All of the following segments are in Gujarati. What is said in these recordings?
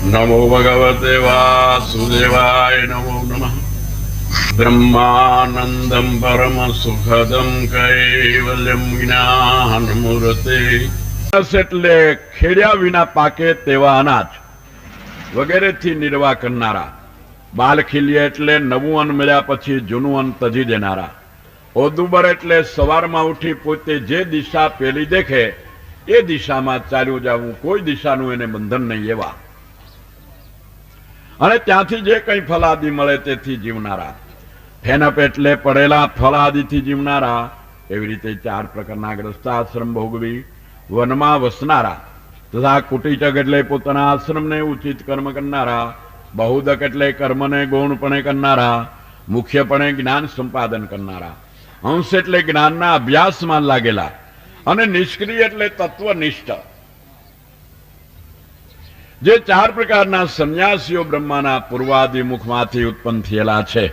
नमो भगवते वासुदेवाय नमो नमः। ब्रह्मानंदं परम सुखदं कैवल्यं ज्ञानमूर्ते। એટલે ખેડ્યા વિના પાકે તેવા અનાજ વગેરેથી નિર્વાહ કરનારા, બાલ ખીલીએ એટલે નવું અન્ન મળ્યા પછી જૂનું અન્ન તજી દેનારા, ઓદુબર એટલે સવારમાં ઉઠી પોતે જે દિશા પેલી દેખે એ દિશામાં ચાલ્યું જવું, કોઈ દિશાનું એને બંધન નહીં એવા, અને ત્યાંથી જે કંઈ ફલાદી મળે તેથી જીવનારા, ફેનપ એટલે પડેલા ફલાદીથી જીવનારા. એવી રીતે ચાર પ્રકારના ગ્રસ્તાશ્રમ ભોગવી વનમાં વસનારા, તથા કુટીચક એટલે પોતાના આશ્રમને ઉચિત કર્મ કરનારા, બહુદક એટલે કર્મને ગૌણપણે કરનારા, મુખ્યપણે જ્ઞાન સંપાદન કરનારા, અંશ એટલે જ્ઞાનના અભ્યાસમાં લાગેલા, અને નિષ્ક્રિય એટલે તત્વનિષ્ઠ. જે ચાર પ્રકારના સંન્યાસીઓ બ્રહ્માના પૂર્વાદિ મુખમાંથી ઉત્પન્ન થયેલા છે,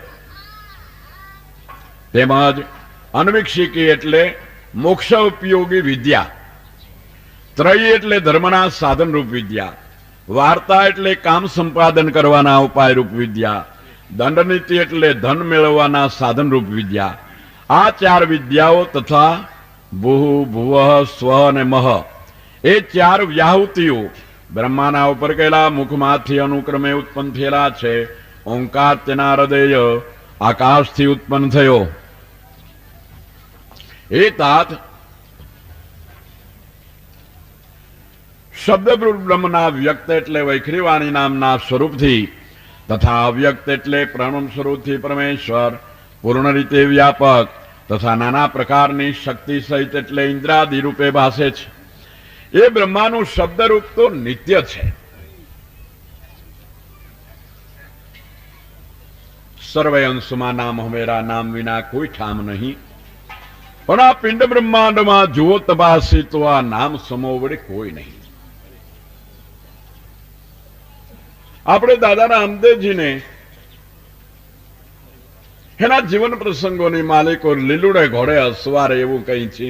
તેમજ અનવિક્ષિકી એટલે મોક્ષ ઉપયોગી વિદ્યા, ત્રયી એટલે ધર્મના સાધનરૂપ વિદ્યા, વાર્તા એટલે કામ સંપાદન કરવાના ઉપાયરૂપ વિદ્યા, દંડનીતિ એટલે ધન મેળવવાના સાધનરૂપ વિદ્યા. આ ચાર વિદ્યાઓ તથા ભૂ ભુવઃ સ્વ અને મહ એ ચાર વ્યાહુતિઓ બ્રહ્માના ઉપર ગયેલા મુખમાંથી અનુક્રમે ઉત્પન્ન થયેલા છે. ઓંકાર તેના હૃદય આકાશથી ઉત્પન્ન થયો. એ તાત શબ્દરૂપ બ્રહ્મના વ્યક્ત એટલે વૈખરીવાણી નામના સ્વરૂપથી, તથા અવ્યક્ત એટલે પ્રણમ સ્વરૂપથી પરમેશ્વર પૂર્ણ રીતે વ્યાપક તથા નાના પ્રકારની શક્તિ સહિત એટલે ઇન્દ્રાદિ રૂપે ભાસે છે. એ બ્રહ્માનું શબ્દરૂપ તો નિત્ય છે. સર્વે અંશમાં નામ હમેરા, નામ વિના કોઈ ઠામ નહીં. પણ આ પિંડ બ્રહ્માંડમાં જુઓ તપાસી તો આ નામ સમો વડે કોઈ નહીં. આપણે દાદા રામદેવજીને એના જીવન પ્રસંગોની માલિકો લીલુડે ઘોડે અસવારે એવું કઈ છે.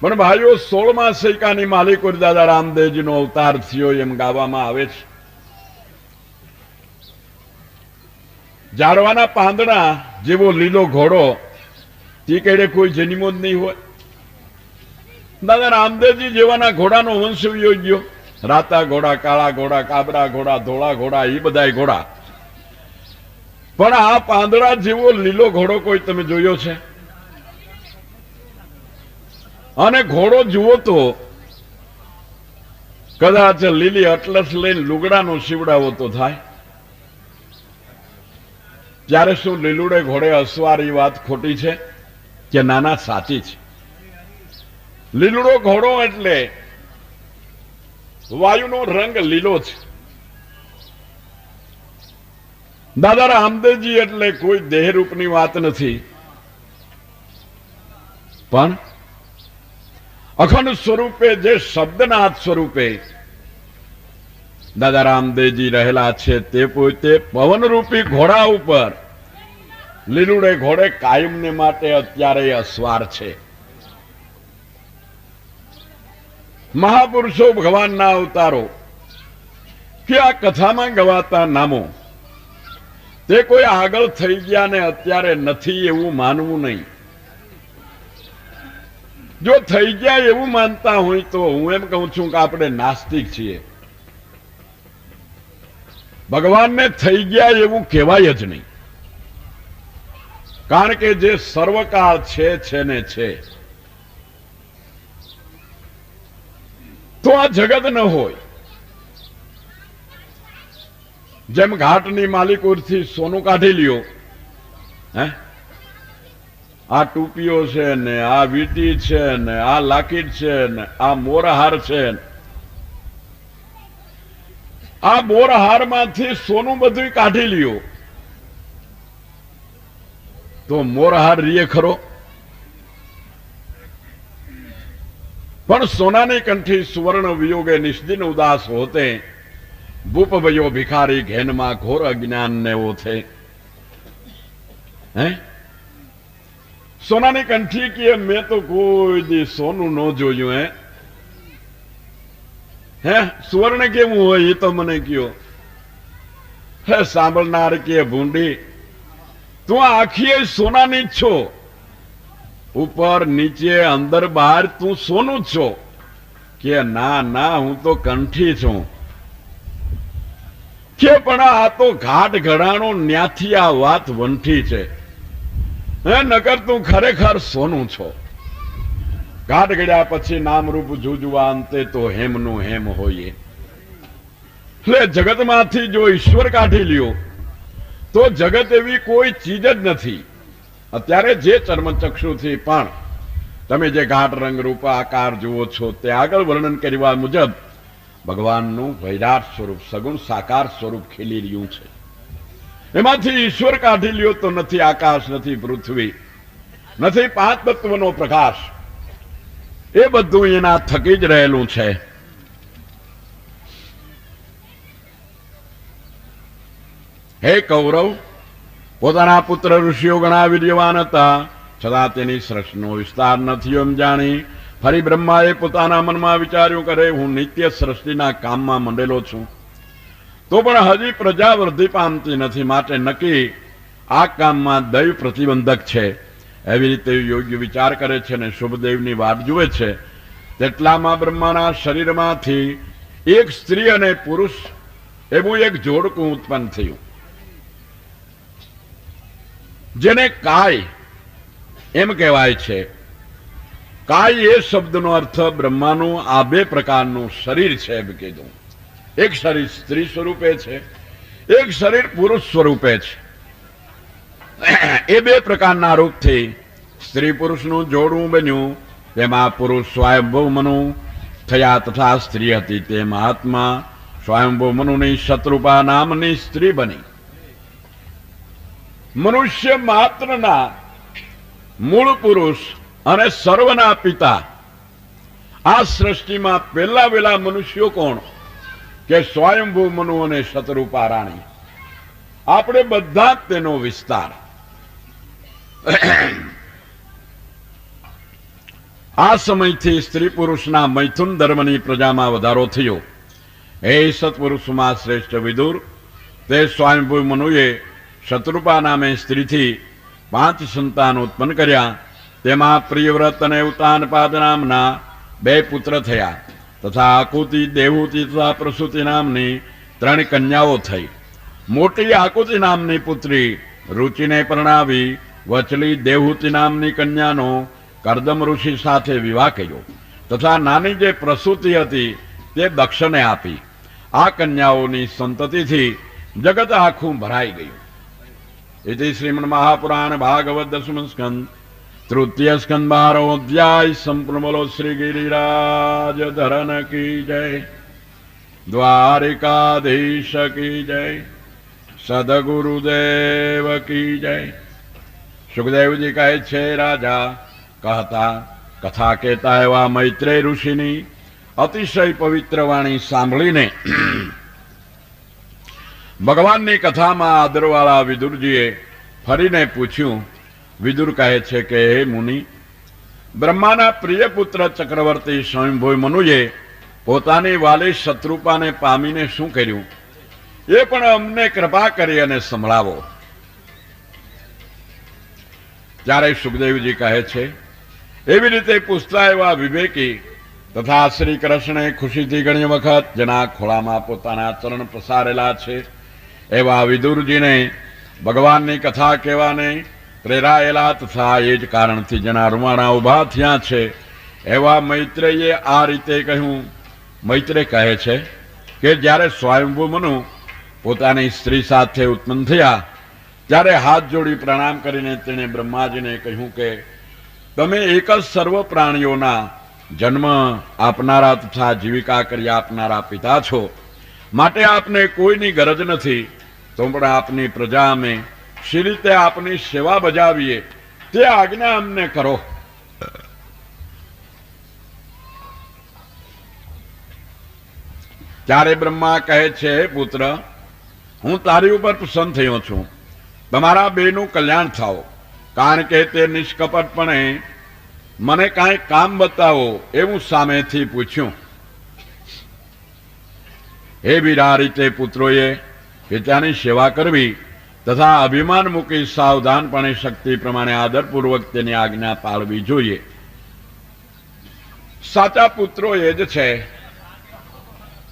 પણ ભાઈઓ 16મા સૈકાની માલિકો દાદા રામદેવજીનો અવતાર થયો એમ ગાવામાં આવે છે. ઝાડવાના પાંદડા જેવો લીલો ઘોડો તે કેડે કોઈ જન્મો જ નહીં હોય. દાદા રામદેવજી જેવાના ઘોડાનો વંશ વયો ગયો. રાતા ઘોડા, કાળા ઘોડા, કાબરા ઘોડા, ધોળા ઘોડા, એ બધાય ઘોડા. પણ આ પાંદડા જેવો લીલો ઘોડો કોઈ તમે જોયો છે? અને ઘોડો જુઓ તો કદાચ લીલી અટલસ લઈને લુગડાનો શીવડાવો તો થાય. ત્યારે શું લીલુડે ઘોડે અસવાર એ વાત ખોટી છે કે નાના સાચી છે? લીલુડો ઘોડો એટલે વાયુનો રંગ લીલો છે. દાદા રામદેવજી એટલે કોઈ દેહરૂપની વાત નથી, પણ અખંડ સ્વરૂપે જે શબ્દનાથ સ્વરૂપે દાદા રામદેવજી રહેલા છે, તે પોતે પવનરૂપી ઘોડા ઉપર લીલુડે ઘોડે કાયમને માટે અત્યારે અસવાર છે. મહાપુરુષો ભગવાનના અવતારો કે આ કથામાં ગવાતા નામો તે કોઈ આગળ થઈ ગયા ને અત્યારે નથી એવું માનવું નહીં. જો થઈ ગયા એવું માનતા હોય તો હું એમ કહું છું કે આપણે નાસ્તિક છીએ. ભગવાનને થઈ ગયા એવું કહેવાય જ નહીં. કારણ કે જે સર્વકાળ છે ને છે, તો આ જગત ન હોય. જેમ ઘાટની માલિકોથી સોનું કાઢી લ્યો, હે આ ટૂપીઓ છે ને, આ વીટી છે ને, આ લાકીટ છે ને, આ મોરહાર છે, આ મોરહારમાંથી સોનું બધું કાઢી લ્યો તો મોરહાર રીએ ખરો? પણ સોનાની કંઠી સુવર્ણ વિયોગે નિષ્દિન ઉદાસ હોતે, ભૂપ ભયો ભિખારી ઘેનમાં ઘોર અજ્ઞાન ને ઓથે. હે સોનાની કંઠી કે મેં તો કોઈ દી સોનું ન જોયું. હે હે સુવર્ણ કેવું હોય એ તો મને કયો. હે સાંભળનાર કે ભૂંડી, તું આખી સોનાની જ છો, ઉપર નીચે અંદર બહાર તું સોનું જ છો. કે ના ના, હું તો કંઠી છું. કે પણ આ તો ઘાટ ઘડાણો, ન્યાથી આ વાત વંઠી છે. હે નકર તું ખરેખર સોનું છો. ઘાટ ઘડ્યા પછી નામરૂપ જુજવા, અંતે તો હેમનું હેમ હોઈએ. એટલે જગતમાંથી જો ઈશ્વર કાઢી લ્યો તો જગત એવી કોઈ ચીજ જ નથી. અત્યારે જે ચર્મચક્ષુથી પણ તમે જે ઘાટ રંગ રૂપ આકાર જુઓ છો, તે આગળ વર્ણન કરવા મુજબ ભગવાનનું વૈરાટ સ્વરૂપ, સગુણ સાકાર સ્વરૂપ ખીલી રહ્યું છે. એમાંથી ઈશ્વર કાઢી લ્યો તો નથી આકાશ, નથી પૃથ્વી, નથી પાંચ તત્વનો પ્રકાશ. એ બધું એના થકી જ રહેલું છે. હે કૌરવ, પોતાના પુત્ર ઋષિઓ ઘણા વીર્યવાન હતા, છતાં તેની સૃષ્ટિનો વિસ્તાર નથી એમ જાણી ફરી બ્રહ્માએ પોતાના મનમાં વિચાર્યું, કરે હું નિત્ય સૃષ્ટિના કામમાં મંડેલો છું, તો પણ હજી પ્રજા વૃદ્ધિ પામતી નથી, માટે નક્કી આ કામમાં દૈવ પ્રતિબંધક છે. એવી રીતે યોગ્ય વિચાર કરે છે અને શુભદેવની વાટ જુએ છે. તેટલામાં બ્રહ્માના શરીરમાંથી એક સ્ત્રી અને પુરુષ એવું એક જોડકું ઉત્પન્ન થયું, જેને કાય એમ કહેવાય છે. કાય એ શબ્દનો અર્થ બ્રહ્માનું આ બે પ્રકારનું શરીર છે એમ કીધું. એક શરીર સ્ત્રી સ્વરૂપે છે, એક શરીર પુરુષ સ્વરૂપે છે. એ બે પ્રકારના રૂપથી સ્ત્રી પુરુષનું જોડવું બન્યું. તેમાં પુરુષ સ્વયંભૂ મનુ થયા તથા સ્ત્રી હતી તે મહાત્મા સ્વયંભૂ મનુની શત્રુપા નામની સ્ત્રી બની. મનુષ્ય માત્રના મૂળ પુરુષ અને સર્વના પિતા. આ સૃષ્ટિમાં પહેલા વેલા મનુષ્યો કોણ? કે સ્વયંભૂ મનુ અને શત્રુપા રાણી. આપણે બધા જ તેનો વિસ્તાર. આ સમયથી સ્ત્રી પુરુષના મૈથુન ધર્મની પ્રજામાં વધારો થયો. હે સત્પુરુષમાં શ્રેષ્ઠ વિદુર, તે સ્વયંભૂ મનુએ શત્રુપા નામે સ્ત્રીથી 5 સંતાન ઉત્પન્ન કર્યા. તેમાં પ્રિયવ્રત અને ઉતાનપાદ નામના 2 પુત્ર થયા, તથા આકુતિ, દેવહૂતિ તથા પ્રસૂતિ નામની 3 કન્યાઓ થઈ. મોટી આકુતિ નામની પુત્રી રુચિને પરણાવી વચલી દેવહૂતિ નામની કન્યાનો કરદમ ઋષિ સાથે વિવાહ કર્યો, તથા નાની જે પ્રસૂતિ હતી તે દક્ષને આપી. આ કન્યાઓની સંતતિથી જગત આખું ભરાઈ ગયું. इति श्रीमन् महापुराण भागवत दशम स्कंद तृतीय स्कंद 12 अध्याय संपूर्ण। बोलो श्री गिरिराज धरन की जय, द्वारिकाधीश की जय, सदगुरुदेव की जय। सुखदेव जी કહે છે, રાજા कहता कथा કહેતા એવા મૈત્રેય ઋષિની અતિશય પવિત્ર વાણી સાંભળીને ભગવાનની કથામાં આદરવાળા વિદુરજીએ ફરીને પૂછ્યું. વિદુર કહે છે કે હે મુનિ, બ્રહ્માના પ્રિય પુત્ર ચક્રવર્તી સ્વયંભૂ મનુએ પોતાની વાલી શત્રુપાને પામીને શું કર્યું, એ પણ અમને કૃપા કરી અને સંભળાવો. ત્યારે સુખદેવજી કહે છે, એવી રીતે પૂછતા એવા વિવેકી તથા શ્રી કૃષ્ણે ખુશીથી ઘણી વખત જેના ખોળામાં પોતાના ચરણ પસારેલા છે એવા વિદુરજીને ભગવાનની કથા કહેવાને પ્રેરાયેલા, તથા એ જ કારણથી જેના રૂવાણા ઉભા થયા છે એવા મૈત્રેયે આ રીતે કહ્યું. મૈત્રેય કહે છે કે જ્યારે સ્વયંભૂ મનુ પોતાની સ્ત્રી સાથે ઉત્પન્ન થયા ત્યારે હાથ જોડી પ્રણામ કરીને તેણે બ્રહ્માજીને કહ્યું કે તમે એક જ સર્વ પ્રાણીઓના જન્મ આપનારા તથા જીવિકા કરી આપનારા પિતા છો, માટે આપને કોઈની ગરજ નથી, તો પણ આપની પ્રજા અમે શી રીતે આપની સેવા બજાવીએ તે આજ્ઞા અમને કરો. ત્યારે બ્રહ્મા કહે છે, પુત્ર, હું તારી ઉપર પ્રસન્ન થયો છું. તમારા બેનું કલ્યાણ થાઓ, કારણ કે તે નિષ્કપટપણે મને કાંઈ કામ બતાવો એવું સામેથી પૂછ્યું. હે વીર, આ રીતે પુત્રોએ પિતાની સેવા કરવી તથા અભિમાન મૂકી સાવધાનપણે શક્તિ પ્રમાણે આદરપૂર્વક તેની આજ્ઞા પાળવી જોઈએ. સાચા પુત્રો એ જ છે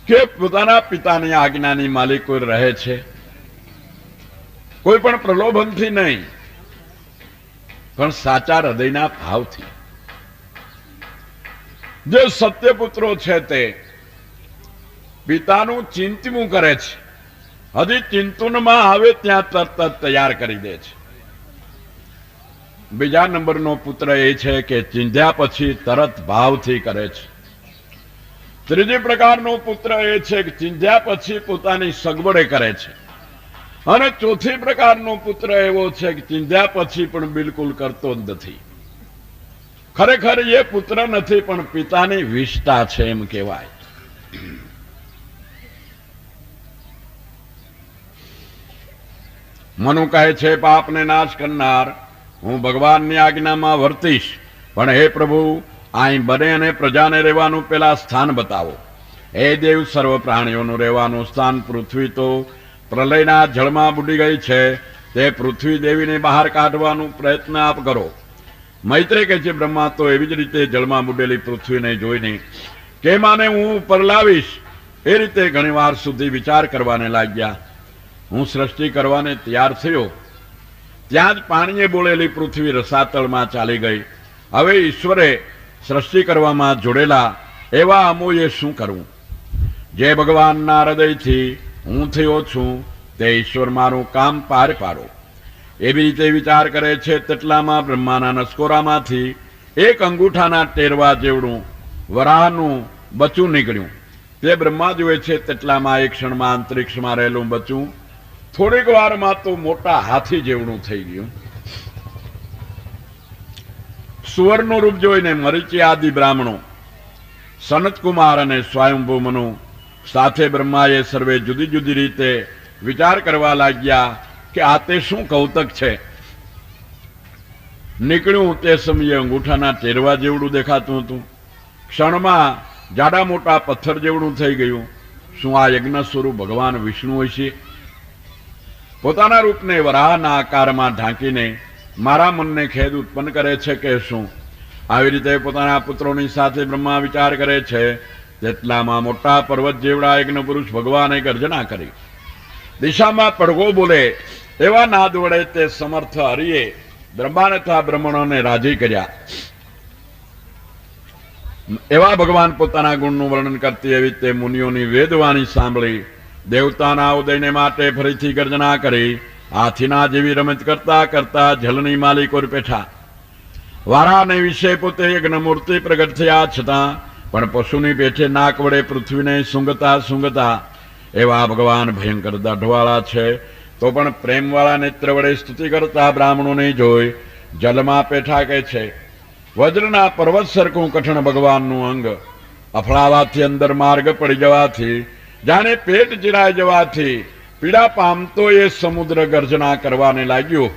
કે પોતાના પિતાની આજ્ઞાની માલિકો રહે છે, કોઈ પણ પ્રલોભનથી નહીં, પણ સાચા હૃદયના ભાવથી. જે સત્ય પુત્રો છે તે પિતાનું ચિંતવું કરે છે, હજી ચિંતનમાં આવે ત્યાં તરત જ તૈયાર કરી દે છે. બીજા નંબરનો પુત્ર એ છે કે ચિંધ્યા પછી તરત ભાવથી કરે છે. ત્રીજી પ્રકારનો પુત્ર એ છે કે ચિંધ્યા પછી પોતાની સગવડે કરે છે. અને ચોથી પ્રકારનો પુત્ર એવો છે કે ચિંધ્યા પછી પણ બિલકુલ કરતો જ નથી. ખરેખર એ પુત્ર નથી, પણ પિતાની વિષ્ઠા છે એમ કહેવાય. મનુ કહે છે, પાપને નાશ કરનાર હું ભગવાનની આજ્ઞામાં વર્તીશ, પણ હે પ્રભુ, અહીં બને અને પ્રજાને રહેવાનું પેલા સ્થાન બતાવો. હે દેવ, સર્વ પ્રાણીઓનું રહેવાનું સ્થાન પૃથ્વી તો પ્રલયના જળમાં બુડી ગઈ છે, તે પૃથ્વી દેવીને બહાર કાઢવાનો પ્રયત્ન આપ કરો. મૈત્રેય કહે છે, બ્રહ્મા તો એવી જ રીતે જળમાં બુડેલી પૃથ્વીને જોઈને કે માને હું ઉપર લાવીશ, એ રીતે ઘણી વાર સુધી વિચાર કરવાને લાગ્યા. હું સૃષ્ટિ કરવાને તૈયાર થયો, ત્યાં જ પાણીએ બોળેલી પૃથ્વી રસાતળમાં ચાલી ગઈ. હવે ઈશ્વરે સૃષ્ટિ કરવામાં જોડેલા એવા અમોએ શું કરવું? જે ભગવાનના હૃદયથી હું થયો છું તે ઈશ્વર મારું કામ પાર પાડો. એવી રીતે વિચાર કરે છે, તેટલામાં બ્રહ્માના નસકોરામાંથી એક અંગૂઠાના ટેરવા જેવડું વરાહનું બચ્ચું નીકળ્યું. તે બ્રહ્મા જુએ છે, તેટલામાં એક ક્ષણમાં અંતરિક્ષમાં રહેલું બચ્ચું થોડીક વારમાં તો મોટા હાથી જેવડું થઈ ગયું. સુવરનું રૂપ જોઈને મરીચી આદિ બ્રાહ્મણો, સનતકુમાર અને સ્વયંભૂ મનુ સાથે બ્રહ્માએ સર્વે જુદી જુદી રીતે વિચાર કરવા લાગ્યા કે આ તે શું કૌતક છે. નીકળ્યું તે સમયે અંગૂઠાના ટેરવા જેવડું દેખાતું હતું, ક્ષણમાં જાડા મોટા પથ્થર જેવડું થઈ ગયું. શું આ યજ્ઞ સ્વરૂપ ભગવાન વિષ્ણુ હોય છે? પોતાના રૂપને વરાહના આકારમાં ઢાંકીને મારા મનને ખેદ ઉત્પન્ન કરે છે કે શું? આવી રીતે પોતાના પુત્રોની સાથે બ્રહ્મા વિચાર કરે છે. તેટલામાં મોટા પર્વત જેવડા યજ્ઞ પુરુષ ભગવાને ગર્જના કરી. દિશામાં પડઘો બોલે એવા નાદ વડે તે સમર્થ હરિએ બ્રહ્માને તથા બ્રહ્મણોને રાજી કર્યા. એવા ભગવાન પોતાના ગુણનું વર્ણન કરતી એવી તે મુનિઓની વેદવાણી સાંભળી દેવતાના ઉદયને માટે ફરીથી ગર્જના કરી હાથીના જેવી રમત કરતા કરતા જલની માલિકો પેઠા. વારાને વિશે પોતે યજ્ઞ મૂર્તિ પ્રગટ થયા છતાં પણ પશુની પેઠે નાક વડે પૃથ્વીને સૂંઘતા સૂંઘતા એવા ભગવાન ભયંકર દાઢવાળા છે, તો પણ પ્રેમવાળા નેત્ર વડે સ્તુતિ કરતા બ્રાહ્મણોને જોઈ જલમાં પેઠા કહે છે. વજ્રના પર્વત સરખું કઠણ ભગવાનનું અંગ અફળાવાથી અંદર માર્ગ પડી જવાથી, જાણે પેટ ચીરાઈ જવાથી પીડા પામતો એ સમુદ્ર ગર્જના કરવાને લાગ્યો.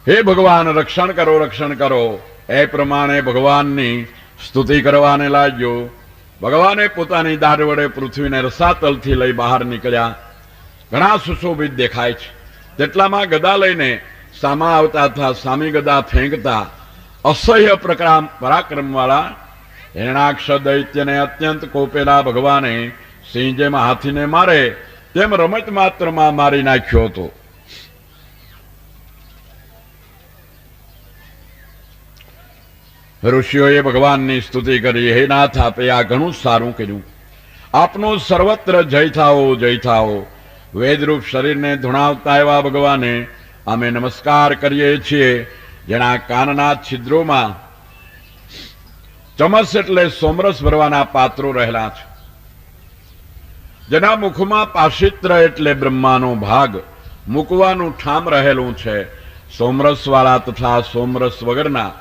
હે ભગવાન, રક્ષણ કરો, રક્ષણ કરો. એ પ્રમાણે ભગવાનની સ્તુતિ કરવાને લાગ્યો. ભગવાને પોતાની દાઢ વડે પૃથ્વીને રસાતલથી લઈ બહાર નીકળ્યા. ઘણા સુશોભિત દેખાય છે. તેટલામાં ગદા લઈને સામા આવતા હતા. સામી ગદા ફેંકતા અસહ્ય પરાક્રમવાળા હિરણાક્ષ દૈત્યને અત્યંત કોપેલા ભગવાને સિંહ જેમ હાથીને મારે તેમ રમત માત્રમાં મારી નાખ્યો હતો. ઋષિઓએ ભગવાનની સ્તુતિ કરી. હે નાથ, આપે આ ઘણું સારું કર્યું. આપનો સર્વત્ર જય થાઓ, જય થાઓ. વેદરૂપ શરીરને ધુણાવતા એવા ભગવાને અમે નમસ્કાર કરીએ છીએ, જેના કાનના છિદ્રોમાં ચમસ એટલે સોમરસ ભરવાના પાત્રો રહેલા છે, જેના મુખમાં પાશિત્ર એટલે બ્રહ્માનો ભાગ મૂકવાનું ઠામ રહેલું છે. સોમરસ વાળા તથા સોમરસ વગરના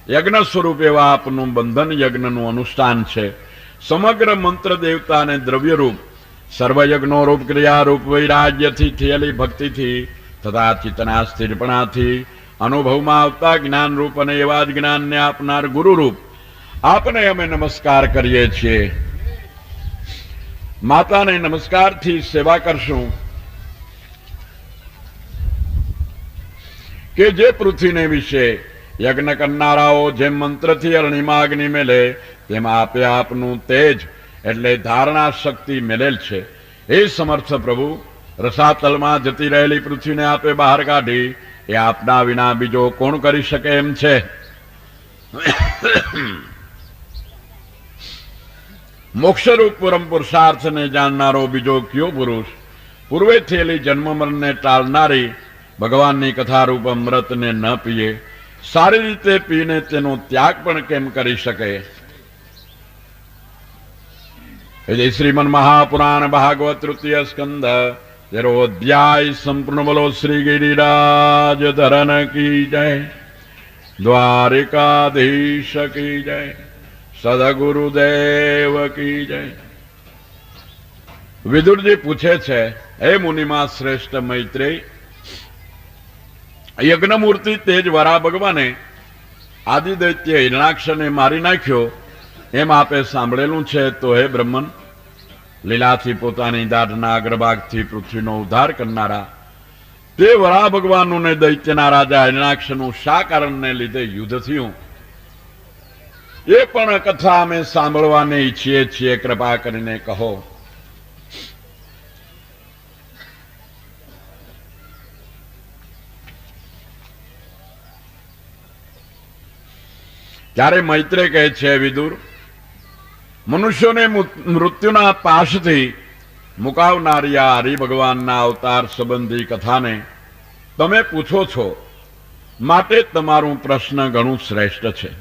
યજ્ઞ સ્વરૂપ એવા આપનું બંધન યજ્ઞનું અનુષ્ઠાન છે. સમગ્ર મંત્ર દેવતા અને દ્રવ્યરૂપ સર્વયજ્ઞો રૂપ ક્રિયારૂપ વૈરાગ્યથી થયેલી ભક્તિથી તથા ચિત્તના સ્થિરપણાથી અનુભવમાં આવતા જ્ઞાનરૂપ અને એવા જ જ્ઞાનને આપનાર ગુરુરૂપ આપને અમે નમસ્કાર કરીએ છીએ. માતાને નમસ્કારથી સેવા કરશું કે જે પૃથ્વીને વિશે યજ્ઞ કરનારાઓ જેમ મંત્રથી અરણીમાં અગ્નિ મેલે તેમ આપે આપનું તેજ એટલે ધારણા શક્તિ મેલેલ છે. એ સમર્થ પ્રભુ રસાતલમાં જતી રહેલી પૃથ્વીને આપે બહાર કાઢી એ આપના વિના બીજો કોણ કરી શકે એમ છે. મોક્ષરૂપ પરમ પુરુષાર્થને જાણનારો બીજો કયો પુરુષ પૂર્વે થયેલી જન્મ મરણને ટાળનારી ભગવાનની કથારૂપ અમૃતને ન પીએ, સારી રીતે પીને તેનો ત્યાગ પણ કેમ કરી શકે. એટલે શ્રીમન મહાપુરાણ ભાગવત તૃતીય સ્કંદ 13 અધ્યાય સંપૂર્ણ. બોલો શ્રી ગિરિરાજ ધરન કી જય, દ્વારિકાધીશ કી જય, સદગુરુદેવ કી જય. વિદુરજી પૂછે છે, હે મુનિમાં શ્રેષ્ઠ મૈત્રેય, યજ્ઞમૂર્તિ તેજ વરા ભગવાને આદિદૈત્ય હિરણાક્ષને મારી નાખ્યો એમ આપે સાંભળેલું છે. તો હે બ્રહ્મન, લીલાથી પોતાની દાઢના અગ્રભાગથી પૃથ્વીનો ઉદ્ધાર કરનારા તે વરા ભગવાનનું ને દૈત્યના રાજા હિરણાક્ષનું શા કારણને લીધે યુદ્ધ થયું એ પણ કથા અમે સાંભળવાને ઈચ્છીએ છીએ. કૃપા કરીને કહો. ત્યારે મૈત્રેય કહે છે, વિદુર, મનુષ્યોને મૃત્યુના પાશથી મુકાવનારી આ હરિભગવાનના અવતાર સંબંધી કથાને તમે પૂછો છો, માટે તમારું પ્રશ્ન ઘણું શ્રેષ્ઠ છે.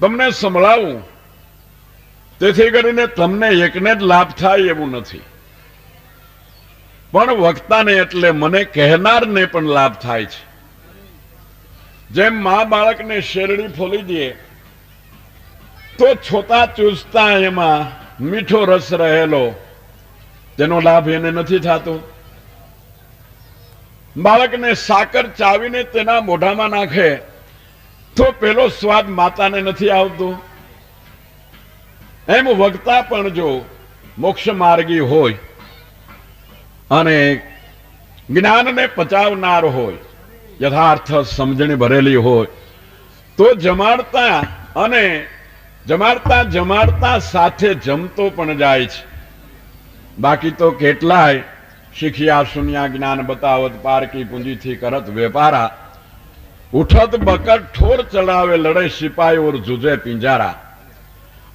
તમને સંભળાવું તેથી કરીને તમને એકને જ લાભ થાય એવું નથી, પણ વક્તાને એટલે મને કહેનારને પણ લાભ થાય છે. જેમ મા બાળકને શેરડી ફોલી દે તો છોતા ચૂસતા એમાં મીઠો રસ રહેલો તેનો લાભ એને નથી થતો. બાળકને સાકર ચાવીને તેના મોઢામાં નાખે તો પેલો સ્વાદ માતાને નથી આવતો. એમ વક્તા પણ જો મોક્ષ માર્ગી હોય અને જ્ઞાનને પચાવનાર હોય, યથાર્થ સમજણી ભરેલી હોય તો જમાડતા અને જમાડતા સાથે જમતો પણ જાય છે. બાકી તો કેટલાય શીખ્યા શૂન્યા જ્ઞાન બતાવત પારકી પૂંજીથી કરત વેપારા, ઉઠત બકટ ઠોર ચડાવે લડે સિપાઈ ઓર જુજે પિંજારા,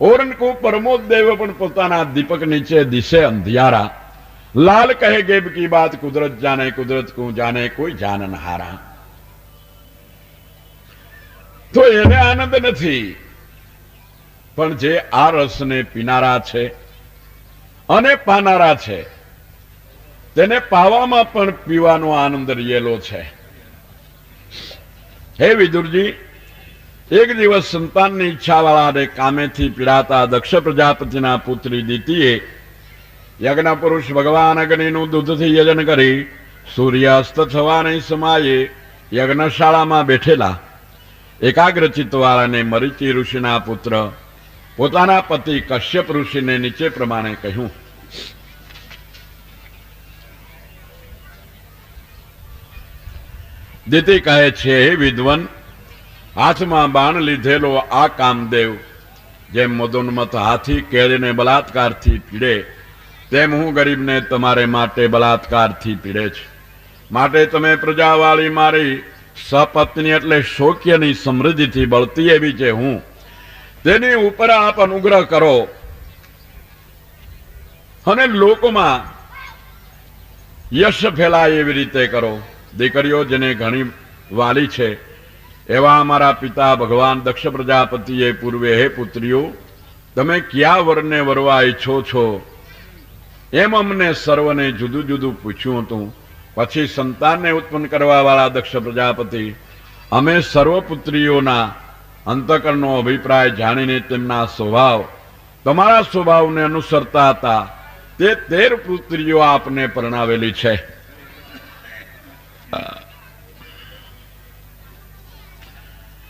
ઓરનકુ પરમોદ દેવ પણ પોતાના દીપક નીચે દિશે અંધિયારા, લાલ કહે ગેબ કી બાત કુદરત જાને, કુદરત કો જાને કોઈ જાનન હારા. તો એને આનંદ નથી, પણ જે આ રસને પીનારા છે અને પાનારા છે તેને પાવામાં પણ પીવાનો આનંદ રહેલો છે. હે વિદુરજી, એક દિવસ સંતાનની ઈચ્છાવાળાને કામેથી પીડાતા દક્ષ પ્રજાપતિના પુત્રી દિતિએ યજ્ઞ પુરુષ ભગવાન અગ્નિનું દૂધથી યજન કરી સૂર્યાસ્ત થવાને સમયે યજ્ઞશાળામાં બેઠેલા એકાગ્રચિત્ત વાળાને મરીચી ઋષિના પુત્ર પોતાના પતિ કશ્યપ ઋષિને નીચે પ્રમાણે કહ્યું. દિતિ કહે છે, હે વિદ્વન, હાથમાં બાણ લીધેલો આ કામદેવ જેમ મદોન્મત હાથી કેળીને બલાત્કારથી પીડે તેમ હું ગરીબને તમારે માટે બલાત્કારથી પીડે છે. માટે તમે પ્રજાવાળી મારી સપત્ની એટલે શોક્યની સમૃદ્ધિથી બળતી એવી છે હું, તેની ઉપર આપ અનુગ્રહ કરો અને લોકોમાં યશ ફેલાય એવી રીતે કરો. દીકરીઓ જેને ઘણી વાલી છે એવા અમારા પિતા ભગવાન દક્ષ પ્રજાપતિએ પૂર્વે, હે પુત્રીઓ, તમે કયા વરને વરવા ઈચ્છો છો એમ અમને સર્વને જુદું જુદું પૂછ્યું હતું. પછી સંતાનને ઉત્પન્ન કરવા વાળા દક્ષ પ્રજાપતિ અમે સર્વપુત્રીઓના અંતકરણનો અભિપ્રાય જાણીને તેમના સ્વભાવ તમારા સ્વભાવને અનુસરતા હતા તે 13 પુત્રીઓ આપને પરણાવેલી છે.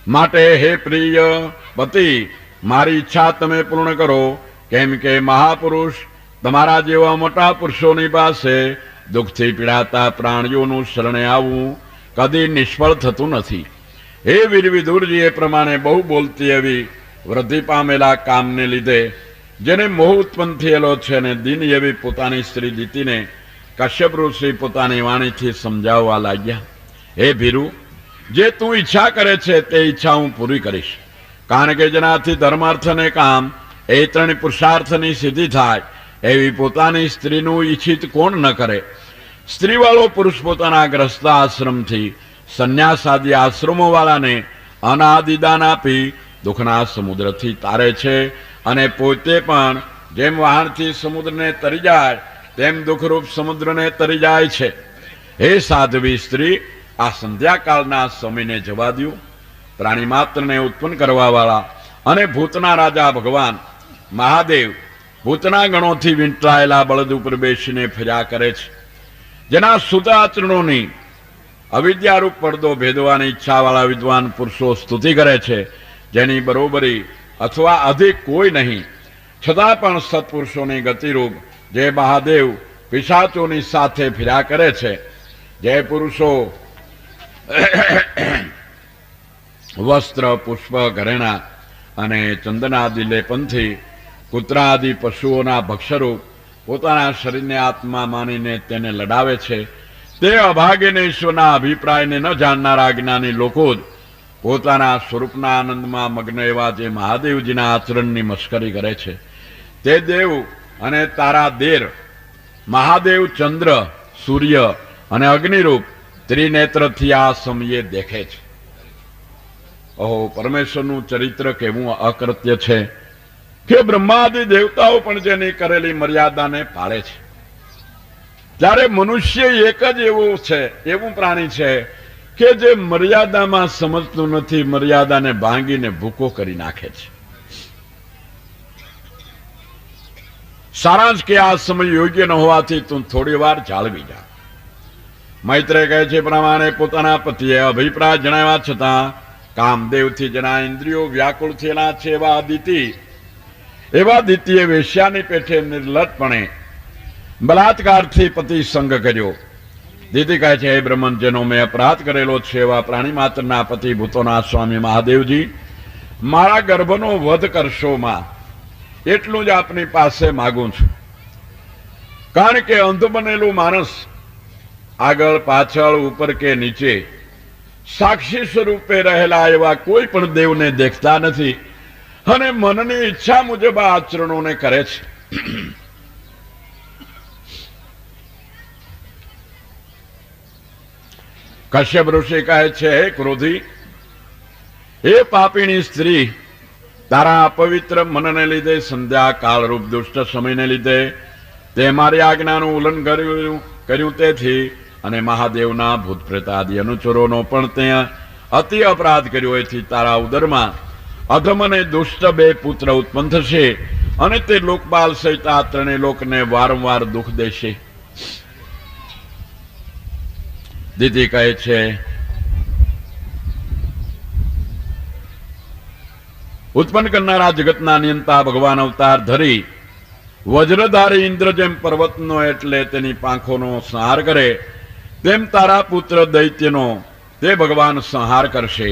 માટે હે પ્રિય પતિ, મારી ઈચ્છા તમે પૂર્ણ કરો, કેમ કે મહાપુરુષ તમારા જેવા મોટા પુરુષોની પાસે દુઃખથી પીડાતા પ્રાણીઓનું શરણે આવવું કદી નિષ્ફળ થતું નથી. હે વીર વિદુરજી, એ પ્રમાણે બહુ બોલતી એવી વૃદ્ધિ પામેલા કામને લીધે જેને મોહ ઉત્પન્ન થયેલો છે અને દિન એવી પોતાની સ્ત્રી દીતીને કશ્યપ ઋષિ પોતાની વાણીથી સમજાવવા લાગ્યા. હે ભીરુ, જે તું ઈચ્છા કરે છે તે ઈચ્છા હું પૂરી કરીશ, કારણ કે જેનાથી ધર્માર્થ અને કામ એ ત્રણ પુરુષાર્થની સિદ્ધિ થાય એવી પોતાની સ્ત્રીનું ઈચ્છિત કોણ ન કરે. સ્ત્રીવાળો પુરુષ પોતાના ગ્રસ્ત આશ્રમથી સંન્યાસ આદિ આશ્રમો વાળાને અનાદિદાન આપી દુઃખના સમુદ્રથી તારે છે, અને પોતે પણ જેમ વહાણથી સમુદ્રને તરી જાય તેમ દુઃખરૂપ સમુદ્રને તરી જાય છે. હે સાધ્વી સ્ત્રી, આ સંધ્યાકાળના સમયને જવા દો. પ્રાણી માત્રને ઉત્પન્ન કરવા વાળા અને ભૂતના રાજા ભગવાન મહાદેવ ભૂતના ગણોથી વીંટાયેલા બળદ ઉપર બેસીને ફર્યા કરે છે. જેના શુદ્ધ આચરણોની અવિદ્યારૂપ પડદો ભેદવાની ઈચ્છાવાળા વિદ્વાન પુરુષો સ્તુતિ કરે છે, જેની બરોબરી અથવા અધિક કોઈ નહીં, છતાં પણ સત્પુરુષોની ગતિરૂપ જે મહાદેવ પિશાચોની સાથે ફર્યા કરે છે. જે પુરુષો વસ્ત્ર, પુષ્પ, ઘરેણા અને ચંદનાદિ લેપનથી કૂતરા આદિ પશુઓના ભક્ષરૂપ પોતાના શરીરને આત્મા માનીને તેને લડાવે છે, તે અભાગીને ઈશ્વરના અભિપ્રાયને ન જાણનારા જ્ઞાની લોકો જ પોતાના સ્વરૂપના આનંદમાં મગ્ન એવા જે મહાદેવજીના આચરણની મશ્કરી કરે છે. તે દેવ અને તારા દેર મહાદેવ ચંદ્ર, સૂર્ય અને અગ્નિરૂપ ત્રિનેત્રથી આ સમયે દેખે છે. ઓહો, પરમેશ્વરનું ચરિત્ર કેવું અકૃત્ય છે કે બ્રહ્માદિ દેવતાઓ પણ જેની કરેલી મર્યાદાને પાળે છે, ત્યારે મનુષ્ય એક જ એવું પ્રાણી છે કે જે મર્યાદામાં સમજતું નથી, મર્યાદાને ભાંગીને ભૂકો કરી નાખે છે. સારાંશ કે આ સમય યોગ્ય ન હોવાથી તું થોડી વાર જાળવી જા. મૈત્રેય કહે છે પ્રમાણે પોતાના પતિએ અભિપ્રાય જણાવ્યા છતાં કામદેવથી જેના ઇન્દ્રિયો વ્યાકુળ થયેલા છે એવા દિતિએ વેશ્યાની પેઠે નિર્લજપણે બલાત્કારથી પતિ સંગ કર્યો. દીદી કહે છે, હે બ્રહ્મન, જેનો મેં અપરાધ કરેલો છે એવા પ્રાણી માત્રના પતિ ભૂતોના સ્વામી મહાદેવજી, મારા ગર્ભનો વધ કરશોમાં એટલું જ આપની પાસે માગું છું. કારણ કે અંધ બનેલું માણસ આગળ પાછળ ઉપર કે નીચે સાક્ષી સ્વરૂપે રહેલા એવા કોઈ પણ દેવને દેખતા નથી અને મનની ઈચ્છા મુજબ આ આચરણોને કરે છે. કશ્યપ ઋષિ કહે છે, હે ક્રોધી, હે પાપીણી સ્ત્રી, તારા અપવિત્ર મનને લીધે, સંધ્યા કાળરૂપ દુષ્ટ સમયને લીધે તે મારી આજ્ઞાનું ઉલ્લંઘન કર્યું તેથી અને મહાદેવના ભૂત પ્રેત આદિ અનુચરોનો પણ ત્યાં અતિ અપરાધ કર્યો, એથી તારા ઉદરમાં અધમ અને દુષ્ટ બે પુત્ર ઉત્પન્ન થશે અને તે લોકપાલ સહિત આ ત્રણેય લોકને વારંવાર દુઃખ દેશે. દીદી કહે છે, ઉત્પન્ન કરનારા જગતના નિયંતા ભગવાન અવતાર ધરી વજ્રધારી ઇન્દ્ર જેમ પર્વતનો એટલે તેની પાંખોનો સંહાર કરે, તેમ તારા પુત્ર દૈત્યનો તે ભગવાન સંહાર કરશે.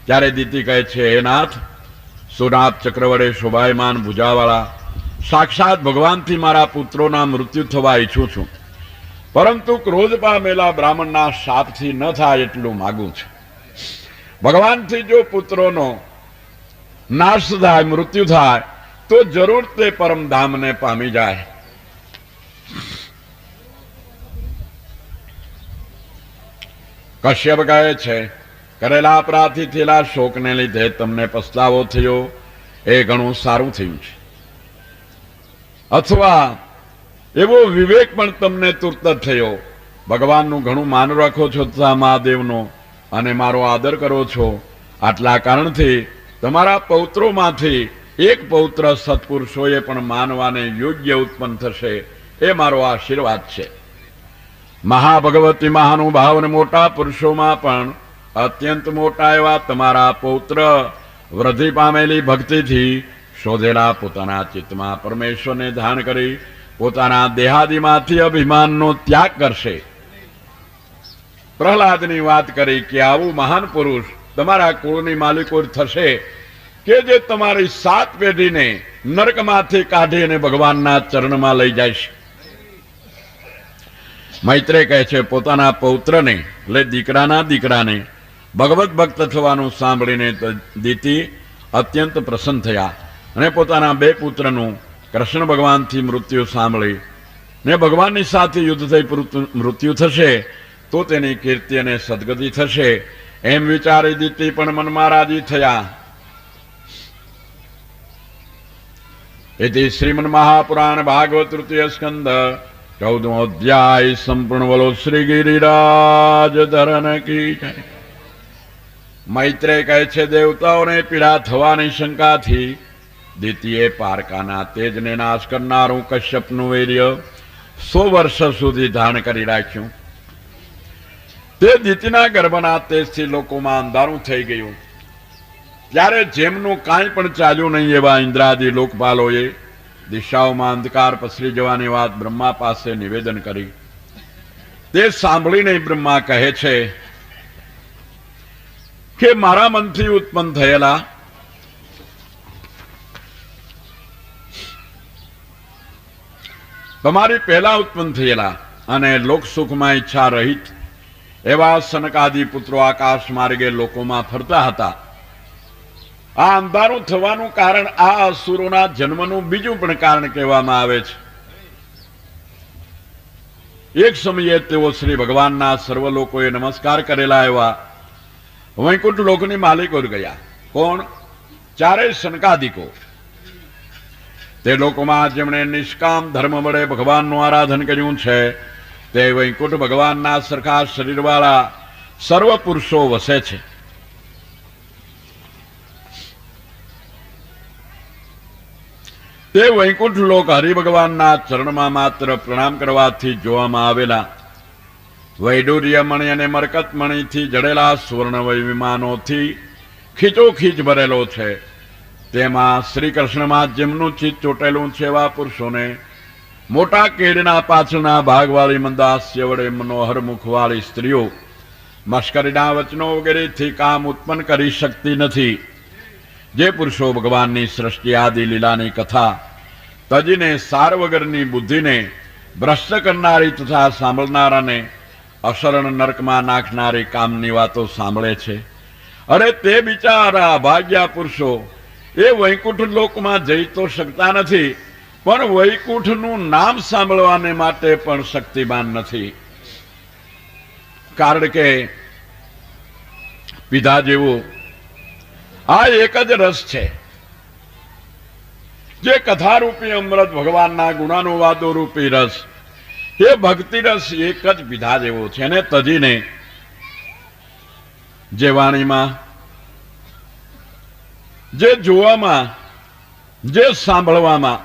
ત્યારે દીતી કહે છે, હે નાથ, સુનાપ ચક્ર વડે શોભાયમાન ભુજાવાળા સાક્ષાત ભગવાનથી મારા પુત્રોના મૃત્યુ થવા ઈચ્છું છું, પરંતુ ક્રોધ પામેલા બ્રાહ્મણના શાપથી ન થાય એટલું માગું છું. ભગવાનથી જો પુત્રોનો નાશ થાય, મૃત્યુ થાય, તો જરૂર તે પરમધામને પામી જાય. કશ્યપ કહે છે, કરેલા અપરાધથી થયેલા શોકને લીધે તમને પસ્તાવો થયો એ ઘણું સારું થયું છે, અથવા એવો વિવેક પણ તમને તુરત જ થયો. ભગવાનનું ઘણું માન રાખો છો તથા મહાદેવનો અને મારો આદર કરો છો. આટલા કારણથી તમારા પૌત્રોમાંથી એક પૌત્ર સત્પુરુષોએ પણ માનવાને યોગ્ય ઉત્પન્ન થશે, એ મારો આશીર્વાદ છે. મહાભગવતી મહાનુભાવ અને મોટા પુરુષોમાં પણ અત્યંત મોટા એવા તમારા પૌત્ર વૃદ્ધિ પામેલી ભક્તિથી શોધેલા પોતાના ચિત્તમાં પરમેશ્વરને ધ્યાન કરી પોતાના દેહાદિમાંથી અભિમાનનો ત્યાગ કરશે. પ્રહલાદની વાત કરી કે આવું મહાન પુરુષ તમારા કુળની માલિકો થશે કે જે તમારી 7 પેઢીને નરકમાંથી કાઢી અને ભગવાનના ચરણમાં લઈ જાય છે. મૈત્રેય કહે છે પોતાના પૌત્રને એટલે દીકરાના દીકરાને ભગવત ભક્ત થવાનું સાંભળીને દિતિ અત્યંત પ્રસન્ન થયા અને પોતાના 2 પુત્રનું કૃષ્ણ ભગવાનથી મૃત્યુ સાંભળી ને ભગવાનની સાથે યુદ્ધ થઈ મૃત્યુ થશે તો તેની કીર્તિ અને સદગતિ થશે એમ વિચારી દિતિ પણ મનમાં રાજી થયા. એથી શ્રીમન્ મહાપુરાણ ભાગવત તૃતીય સ્કંદ 14મો અધ્યાય સંપૂર્ણ. બોલો શ્રી ગિરિરાજ ધરન કી જય. મૈત્રેય કહે છે દેવતાઓને પીડા થવાની શંકાથી દિતિએ પારકાના તેજને નાશ કરનારું કશ્યપનું વીર્ય 100 વર્ષ સુધી ધારણ કરી રાખ્યું. તે દિતિના ગર્ભના તેજથી લોકોમાં અંધારું થઈ ગયું. ત્યારે જેમનું કાંઈ પણ ચાલ્યું નહીં એવા ઇન્દ્રાદિ લોકપાલોએ દિશાઓમાં અંધકાર પસરી જવાની વાત બ્રહ્મા પાસે નિવેદન કરી. તે સાંભળીને બ્રહ્મા કહે છે કે મારા મનથી ઉત્પન્ન થયેલા તમારી પહેલા ઉત્પન્ન થયેલા અને લોક સુખમાં ઈચ્છા રહિત એવા સનકાદિ પુત્રો આકાશ માર્ગે લોકોમાં ફરતા હતા. આ અંધારું થવાનું કારણ આ અસુરોના જન્મનું બીજું પણ કારણ કહેવામાં આવે છે. એક સમયે તેઓ શ્રી ભગવાનના સર્વ લોકોએ નમસ્કાર કરેલા એવા વૈકુંઠ લોકની માલિકો ગયા. કોણ? 4 સનકાદિકો. તે લોકોમાં જેમણે નિષ્કામ ધર્મ વડે ભગવાનનું આરાધન કર્યું છે તે વૈકુંઠ ભગવાનના સરખા શરીરવાળા સર્વ પુરુષો વસે છે. તે વૈકુંઠ લોક હરિભગવાનના ચરણમાં માત્ર પ્રણામ કરવાથી જોવામાં આવેલા વૈડૂર્ય મણિ અને મરકત મણિથી જડેલા સુવર્ણમય વિમાનોથી ખીચોખીચ ભરેલો છે. તેમાં શ્રી કૃષ્ણમાં જેમનું ચિત્ત ચોટેલું છે એવા પુરુષોને મોટા કેડના પાછળના ભાગવાળી મંદાસ્ય વડે મનોહર મુખવાળી સ્ત્રીઓ મશ્કરીના વચનો વગેરેથી કામ ઉત્પન્ન કરી શકતી નથી. જે પુરુષો ભગવાનની સૃષ્ટિ આદિ લીલાની કથા તજીને સાર વગરની બુદ્ધિને ભ્રષ્ટ કરનારી તથા સાંભળનારાને અશરણ નરકમાં નાખનારી કામની વાતો સાંભળે છે. અરે તે બિચારા ભાગ્યા પુરુષો એ વૈકુંઠ લોકમાં જઈ તો શકતા નથી, પણ વૈકુંઠનું નામ સાંભળવાને માટે પણ શક્તિમાન નથી. કારણ કે પીધા જેવું આ એક જ રસ છે જે કથારૂપી અમૃત ભગવાનના ગુણાનુવાદો રૂપી રસ એ ભક્તિ રસ એક જ પીધા જેવો છે. અને તજીને જે વાણીમાં જે જોવામાં જે સાંભળવામાં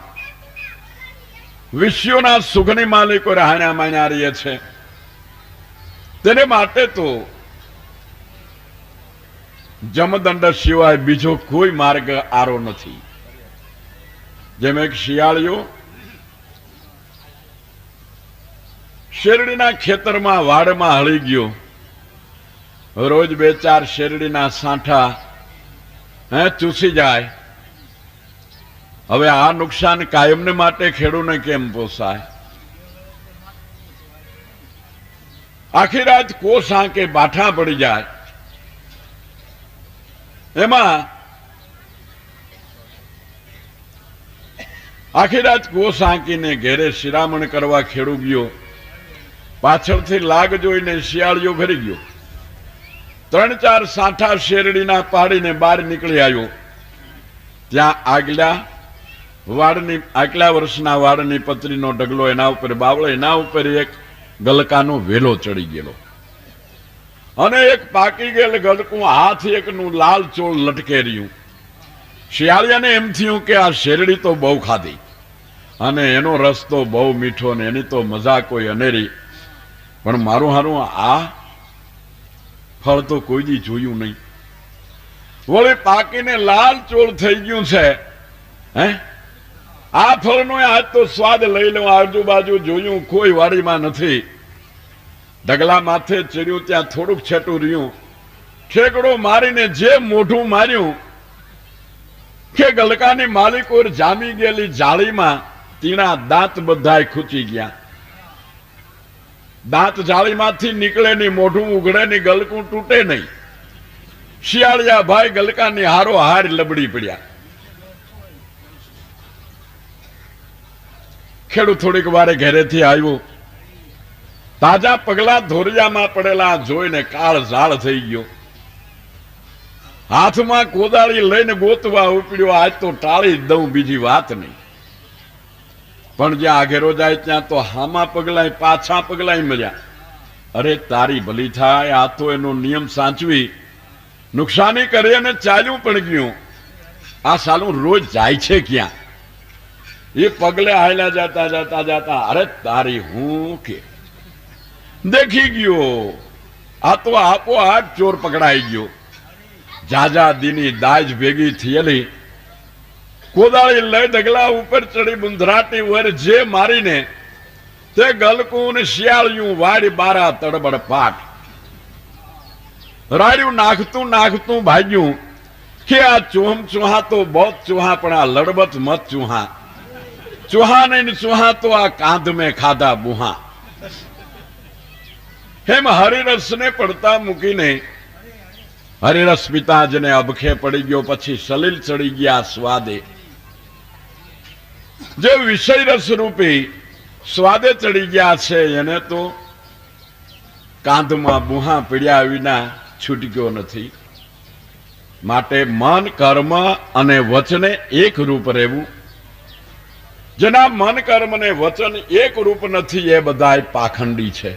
વિશ્વના સુખની માલિકો રાહણા માણ્યા રહીએ છે તેને માટે તો જમદંડ સિવાય બીજો કોઈ માર્ગ આરો નથી. જેમ એક શિયાળિયો શેરડીના ખેતરમાં વાડમાં હળી ગયો, રોજ 2-4 શેરડીના સાંઠા ચૂસી જાય. હવે આ નુકસાન કાયમને માટે ખેડૂને કેમ પોસાય? આખી રાત કોસ આંકે બાઠા પડી જાય. એમાં આખી રાત કોસ આંકીને ઘેરે શિરામણ કરવા ખેડૂ ગયો. પાછળથી લાગ જોઈને શિયાળિયો ફરી ગયો. 3-4 સાંઠા શેરડીના પાડીને બહાર નીકળી આવ્યો. ત્યાં આગલા વર્ષના વાડની પતરીનો ઢગલો, એના ઉપર બાવળો, એના ઉપર એક ગલકાનો વેલો ચડી ગયેલો અને એક પાકી ગયેલ ગલકું હાથ એકનું લાલ ચોળ લટકે રહ્યું. શિયાળિયાને એમ થયું કે આ શેરડી તો બહુ ખાધી અને એનો રસ તો બહુ મીઠો ને એની તો મજા કોઈ અનેરી, પણ મારું હારું આ ફળ તો કોઈ દી જોયું નહીં. વળી પાકીને લાલ ચોળ થઈ ગયું છે. હે, આ ફળનો આજ તો સ્વાદ લઈ લઉં. આજુબાજુ જોયું, કોઈ વાડીમાં નથી. ઢગલા માથે ચડ્યું, ત્યાં થોડુંક છેટું રહ્યું. ઠેકડો મારીને જે મોઢું માર્યું કે ગલકાની માલિકો જામી ગયેલી જાળીમાં તીણા દાંત બધાય ખૂચી ગયા. દાંત જાળીમાંથી નીકળે નહીં, મોઢું ઉઘડે નહીં, ગલકું તૂટે નહીં. શિયાળિયા ભાઈ ગલકાની હારો હાર લબડી પડ્યા. ખેડૂત થોડીક વારે ઘરેથી આવ્યો. તાજા પગલા ધોરિયામાં પડેલા જોઈને કાળ ઝાળ થઈ ગયો. હાથમાં કોદાળી લઈને ગોતવા ઉપડ્યો. આજ તો ટાળી દઉં, બીજી વાત નહીં. પણ જ્યાં આઘેરો જાય ત્યાં તો હામાં પગલાય પાછા પગલાય મળ્યા. અરે તારી ભલી થાય, આ તો એનો નિયમ સાચવી નુકસાની કરી અને ચાલ્યું પણ ગયું. આ સાલું રોજ જાય છે ક્યાં? એ પગલે હાલ્યા જતા જતા જતા અરે તારી હું કે દેખી ગયો. આ તો આપોઆપ ચોર પકડાઈ ગયો. જાજા દીની દાજ ભેગી થયેલી કોદાળી લઈ ડગલા ઉપર ચડી બુંધરાટી વર જે મારીને તે ગલકું ને શિયાળિયું વાડી બારા તડબડ પાટ. રાડ્યું નાખતું નાખતું ભાગ્યું કે આ ચૂહમ ચૂહા તો બહુ ચૂહા, પણ આ લડબત મત ચૂહા. ચૂહા નહીં ચૂહા તો આ કાંધ મેં ખાધા બુહા. હેમ હરિરસ ને પડતા મૂકીને હરિરસ પિતાજને અબખે પડી ગયો. પછી સલીલ ચડી ગયા સ્વાદે. જે વિષય રસ રૂપી સ્વાદે ચડી ગયા છે એને તો કાંધમાં બુહા પીડ્યા વિના છૂટક્યો નથી. માટે મન, કર્મ અને વચને એક રૂપ રહેવું. જેના મન, કર્મ અને વચન એક રૂપ નથી એ બધાય પાખંડી છે.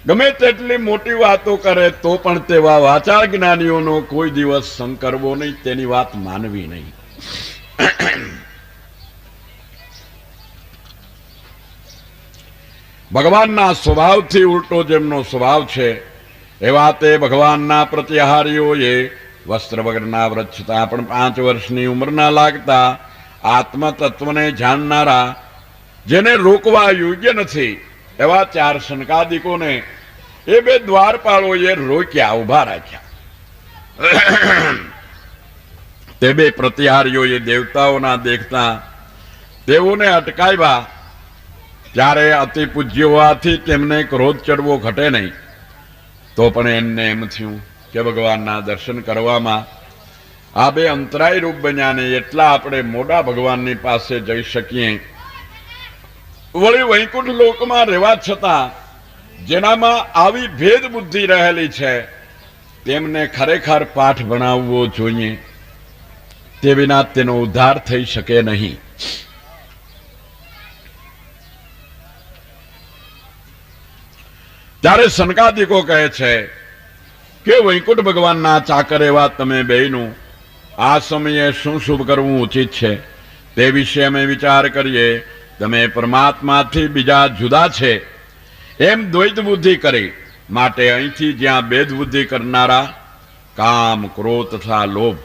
ગમે તેટલી મોટી વાતો કરે તો પણ તેવા વાચાળ જ્ઞાનીઓનો કોઈ દિવસ સંગ કરવો નહીં, તેની વાત માનવી નહીં. ભગવાનના સ્વભાવથી ઉલટો જેમનો સ્વભાવ છે એવા તે ભગવાનના પ્રત્યાહારીઓએ વસ્ત્ર વગરના વ્રત છતાં પણ 5 વર્ષની ઉંમરના લાગતા આત્મતત્વને જાણનારા, જેને રોકવા યોગ્ય નથી એવા 4 શનકાદિકોને એ 2 દ્વારપાળોએ રોક્યા, ઉભા રાખ્યા. તે 2 પ્રતિહારીઓએ દેવતાઓના દેખતા તેઓને અટકાવ્યા. ત્યારે અતિ પૂજ્ય હોવાથી તેમને ક્રોધ ચડવો ઘટે નહીં. તો પણ એમને એમ થયું કે ભગવાનના દર્શન કરવામાં આ 2 અંતરાય રૂપ બન્યા ને એટલા આપણે મોટા ભગવાનની પાસે જઈ શકીએ. વળી વૈકુંઠ લોકમાં રહેવા છતાં જેનામાં આવી ભેદ બુદ્ધિ રહેલી છે તેમને ખરેખર પાઠ ભણાવવો જોઈએ. તે વિના તેનો ઉદ્ધાર થઈ શકે નહીં. ત્યારે સનકાદિકો કહે છે કે વૈકુંઠ ભગવાનના ચાકર એવા તમે બેયનું આ સમયે શું શુભ કરવું ઉચિત છે તે વિશે અમે વિચાર કરીએ. તમે પરમાત્માથી બીજા જુદા છે એમ દ્વૈત બુદ્ધિ કરી, માટે અહીંથી જ્યાં ભેદ બુદ્ધિ કરનારા કામ, ક્રોધ તથા લોભ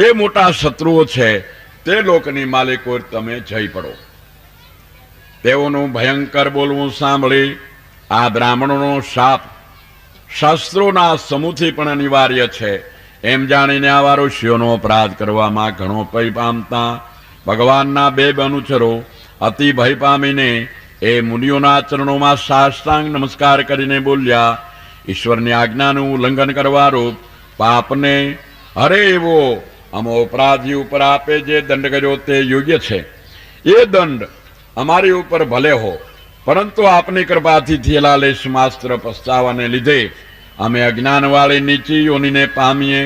એ મોટા શત્રુઓ છે તે લોકની માલિકો તમે જઈ પડો. તેઓનું ભયંકર બોલવું સાંભળી આ બ્રાહ્મણોનો શાપ શાસ્ત્રોના સમૂહથી પણ અનિવાર્ય છે એમ જાણીને આવા ઋષિઓનો અપરાધ કરવામાં ઘણો ભય પામતા ભગવાનના 2 અનુચરો અતિ ભય પામીને એ મુનિઓના ચરણોમાં સાષ્ટાંગ નમસ્કાર કરીને બોલ્યા, ઈશ્વરની આજ્ઞાનું ઉલ્લંઘન કરવા રૂપ પાપને હરે એવો અમો અપરાધી ઉપર આપે જે દંડ કર્યો તે યોગ્ય છે. એ દંડ અમારી ઉપર ભલે હો, પરંતુ આપની કૃપાથી થયેલા લેશ માત્ર પસ્તાવાને લીધે અમે અજ્ઞાનવાળી નીચી યોનિને પામીએ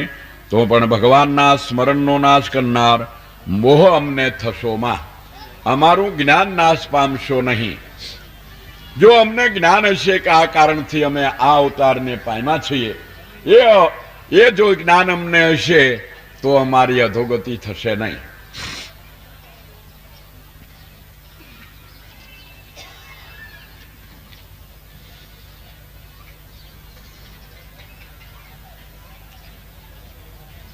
તો પણ ભગવાનના સ્મરણનો નાશ કરનાર મોહ અમને થશોમાં. અમારું જ્ઞાન નાશ પામશો નહીં. જો અમને જ્ઞાન હશે કે આ કારણથી અમે આ અવતારને પામ્યા છીએ, એ જો જ્ઞાન અમને હશે તો અમારી અધોગતિ થશે નહીં.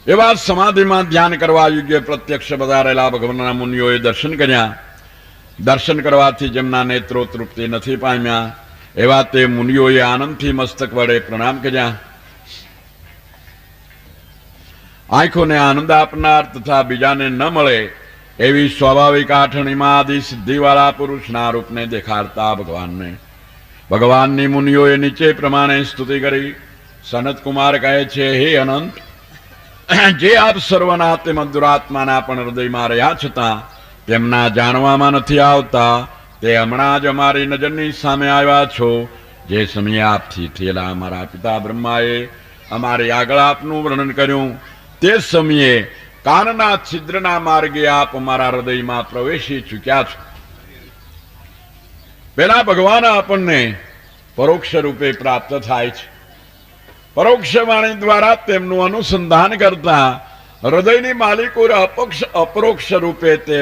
એવા સમાધિમાં ધ્યાન કરવા યોગ્ય પ્રત્યક્ષ પધારેલા ભગવાનના મુનિઓએ દર્શન કર્યા. દર્શન કરવાથી જેમના નેત્રો તૃપ્તિ નથી પામ્યા એવા તે મુનિઓએ આનંદથી મસ્તક વડે પ્રણામ કર્યા. આંખોને આનંદ આપનાર તથા બીજાને ન મળે એવી સ્વાભાવિક આઠણીમાં આદિ સિદ્ધિવાળા પુરુષના રૂપને દેખાડતા ભગવાનની મુનિઓએ નીચે પ્રમાણે સ્તુતિ કરી. સનતકુમાર કહે છે, હે અનંત, જે આપ સર્વના તે મધુરાત્માના પણ હૃદયમાં રહ્યા છતાં તેમના જાણવામાં નથી આવતા, તે હમણાં જ અમારી નજરની સામે આવ્યા છો. જે સમયે આપથી થયેલા અમારા પિતા બ્રહ્માએ અમારી આગળ આપનું વર્ણન કર્યું, તે સમયે કાનના છિદ્રના માર્ગે આપ અમારા હૃદયમાં પ્રવેશી ચૂક્યા છો. પેલા ભગવાન આપણને પરોક્ષ રૂપે પ્રાપ્ત થાય છે. પરોક્ષ વાણી દ્વારા તેમનું અનુસંધાન કરતા હૃદયની માલિકો અપરોક્ષ રૂપે તે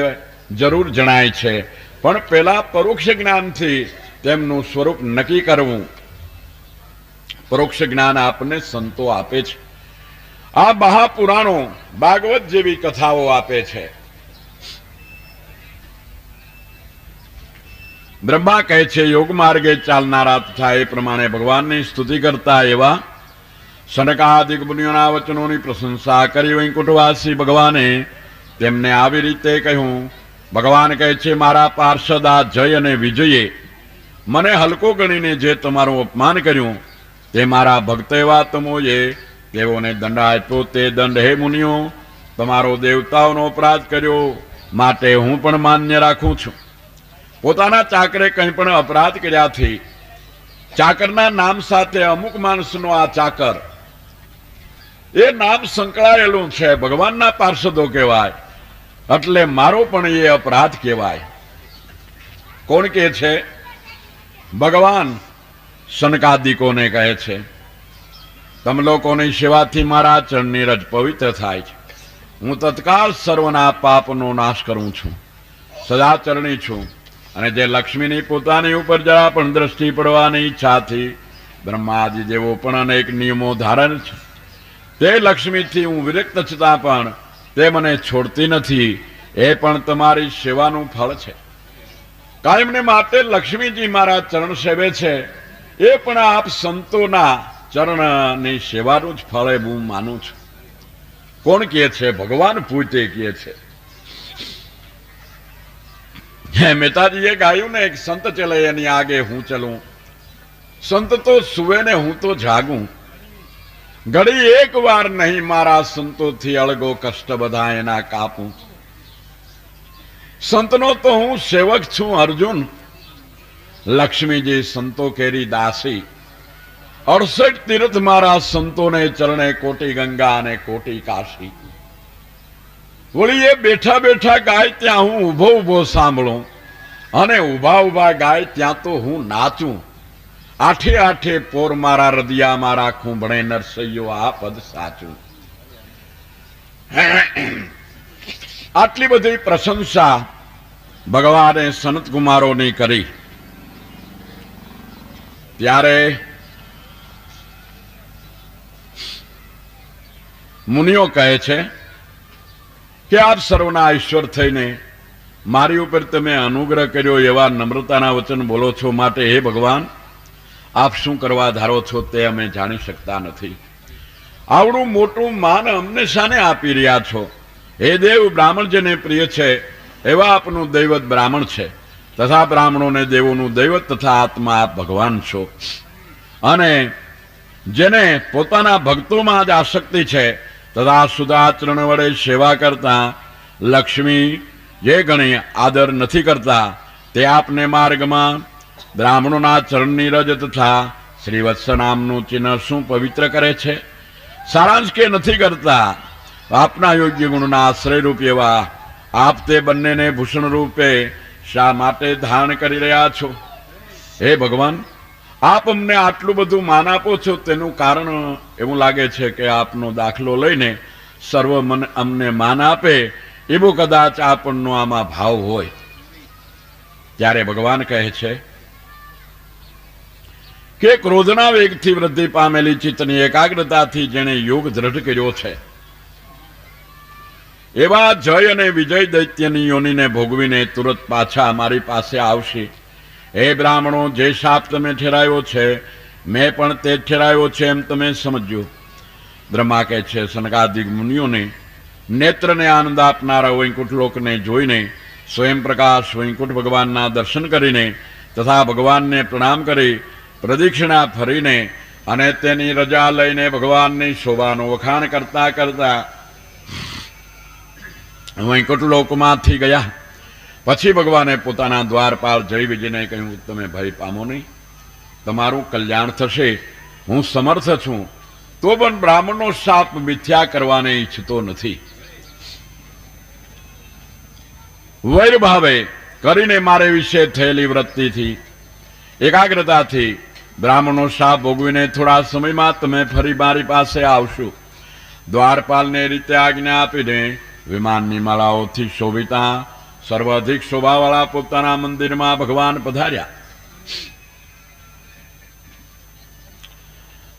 જરૂર જણાય છે, પણ પેલા પરોક્ષ જ્ઞાનથી તેમનું સ્વરૂપ નક્કી કરવું. પરોક્ષ જ્ઞાન આપણને સંતો આપે છે. આ મહાપુરાણો ભાગવત જેવી કથાઓ આપે છે. બ્રહ્મા કહે છે, યોગ માર્ગે ચાલનારા તથા એ પ્રમાણે ભગવાનની સ્તુતિ કરતા એવા સનકાદિક મુનિઓના વચનોની પ્રશંસા કરી વૈકુંઠવાસી ભગવાને તેમને આવી રીતે કહ્યું. ભગવાન કહે છે, મારા પાર્ષદા જય અને વિજયે મને હલકો ગણીને જે તમારું અપમાન કર્યું, તે મારા ભક્ત એવા તમોએ તેઓને દંડ આપ્યો. તે દંડ, હે મુનિઓ, તમારો દેવતાઓનો અપરાધ કર્યો માટે હું પણ માન્ય રાખું છું. પોતાના ચાકરે કંઈ પણ અપરાધ કર્યાથી ચાકરના નામ સાથે અમુક માણસનો આ ચાકર એ નામ સંકળાયેલું છે. ભગવાનના પાર્ષદો કહેવાય, એટલે મારો પણ એ અપરાધ કહેવાય. કોણ કહે છે? ભગવાન સનકાદિકોને કહે છે, તમ લોકોની સેવાથી મારા ચરણની રજ પવિત્ર થાય છે. હું તત્કાળ સર્વના પાપનો નાશ કરું છું, સદાચરણી છું. અને જે લક્ષ્મીની પોતાની ઉપર જરા પણ દ્રષ્ટિ પડવાની ઈચ્છાથી બ્રહ્માદિ દેવો પણ અનેક નિયમો ધારણ છે, તે લક્ષ્મીથી હું વિરક્ત છતાં પણ તે મને છોડતી નથી. એ પણ તમારી સેવાનું ફળ છે. કાયમને માટે લક્ષ્મીજી મારા ચરણ સેવે છે, એ પણ આપ સંતોના ચરણની સેવાનું જ ફળ હું માનું છું. કોણ કહે છે? ભગવાન પોતે કહે છે. મહેતાજીએ ગાયું ને, એક સંત ચલે એની આગે હું ચલું. સંત તો સુવે ને હું તો જાગું. ઘડી એક વાર નહીં મારા સંતોથી અળગો કષ્ટ બધા એના કાપું. સંતનો તો હું સેવક છું અર્જુન. લક્ષ્મીજી સંતો કેરી દાસી. 68 તીર્થ મારા સંતોને ચરણે, કોટી ગંગા અને કોટી કાશી. વળી એ બેઠા બેઠા ગાય ત્યાં હું ઊભો ઊભો સાંભળું, અને ઊભા ઊભા ગાય ત્યાં તો હું નાચું. આઠે આઠે પોર મારા હૃદયામાં રાખું, ભણે નરસૈયો આ પદ સાચું. આટલી બધી પ્રશંસા ભગવાને સનત કુમારોની કરી. ત્યારે મુનિઓ કહે છે કે આપ સર્વના ઈશ્વર થઈને મારી ઉપર તમે અનુગ્રહ કર્યો એવા નમ્રતાના વચન બોલો છો, માટે હે ભગવાન, આપ શું કરવા ધારો છો તે અમે જાણી શકતા નથી. આવડું મોટું માન અમને શાને આપી રહ્યા છો? હે દેવ, બ્રાહ્મણ જેને પ્રિય છે એવા આપનું દૈવત બ્રાહ્મણ છે, તથા બ્રાહ્મણોને દેવોનું દૈવત તથા આત્મા આપ ભગવાન છો. અને જેને પોતાના ભક્તોમાં જ આસક્તિ છે તથા સુદાચરણ વડે સેવા કરતા લક્ષ્મી જે ગણી આદર નથી કરતા, તે આપને માર્ગમાં બ્રાહ્મણોના ચરણની રજ તથા શ્રીવત્સ નામનું ચિહ્ન શું પવિત્ર કરે છે? સારાંશ કે નથી કરતા. આપના યોગ્ય ગુણના આશ્રય રૂપ એવા આપ તે બંનેને ભૂષણ રૂપે શા માટે ધારણ કરી રહ્યા છો? હે ભગવાન, આપ અમને આટલું બધું માન આપો છો, તેનું કારણ એવું લાગે છે કે આપનો દાખલો લઈને સર્વ અમને માન આપે એવો કદાચ આપણનો આમાં ભાવ હોય. ત્યારે ભગવાન કહે છે કે ક્રોધના વેગથી વૃદ્ધિ પામેલી ચિત્તની એકાગ્રતાથી જેણે યોગ દ્રઢ કર્યો છે એવા જય અને વિજય દૈત્યની યોનિને ભોગવીને તુરત પાછા અમારી પાસે આવશે. હે બ્રાહ્મણો, જે શાપ તમે ઠેરાયો છે મેં પણ તે ઠેરાયો છે એમ તમે સમજો. બ્રહ્મા કહે છે, સનકાદિક મુનિઓને નેત્રને આનંદ આપનારા વૈકુંઠ લોકને જોઈને સ્વયં પ્રકાશ વૈકુંઠ ભગવાનના દર્શન કરીને તથા ભગવાનને પ્રણામ કરી પ્રદક્ષિણા ફરીને અને તેની રજા લઈને ભગવાનની શોભાનું વખાણ કરતા કરતા વૈકુંઠ લોકમાંથી ગયા. પછી ભગવાને પોતાના દ્વારપાલ જય વિજયને કહ્યું, તમે ભય પામો નહીં, તમારું કલ્યાણ થશે. હું સમર્થ છું, તો પણ બ્રાહ્મણનો શાપ મિથ્યા કરવાને ઈચ્છતો નથી. વૈરભાવે કરીને મારે વિશે થયેલી વૃત્તિથી એકાગ્રતાથી બ્રાહ્મણનો શાપ ભોગવીને થોડા સમયમાં તમે ફરી મારી પાસે આવશો. દ્વારપાલને રીતે આજ્ઞા આપીને વિમાનની માળાઓથી શોભિતા સર્વાધિક શોભાવાળા પોતાના મંદિરમાં ભગવાન પધાર્યા.